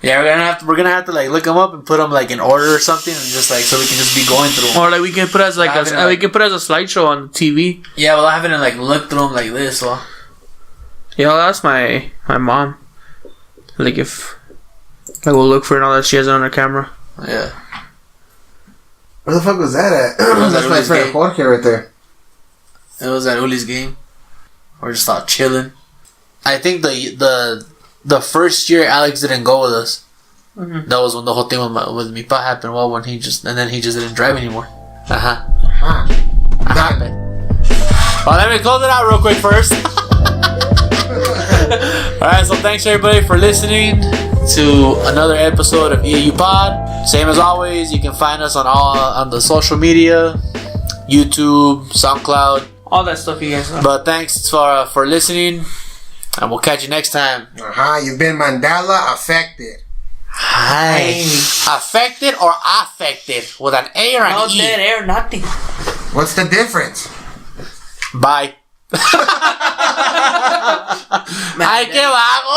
Yeah, we're gonna have to like look them up and put them like in order or something, and just like so we can just be going through them. Or like we can put as like we can put as a slideshow on the TV. Yeah, well, I haven't like looked through them like this. Well, Yeah, that's my mom. Like if I will look for it and all that, she has it on her camera. yeah. Where the fuck was that at? was That's at my Uli's friend gate. Jorge right there. It was at Uli's game. We're just out chilling. I think the first year Alex didn't go with us. Mm-hmm. That was when the whole thing with me pa happened. Well, when he just didn't drive anymore. Huh. Happened. Well, let me close it out real quick first. Alright, so thanks everybody for listening to another episode of EAU Pod. Same as always, you can find us on the social media, YouTube, SoundCloud. All that stuff you guys know. But thanks for listening, and we'll catch you next time. You've been Mandela affected. Hi. Affected or affected with an A or an No E? dead air, nothing. What's the difference? Bye. Ay, qué vago.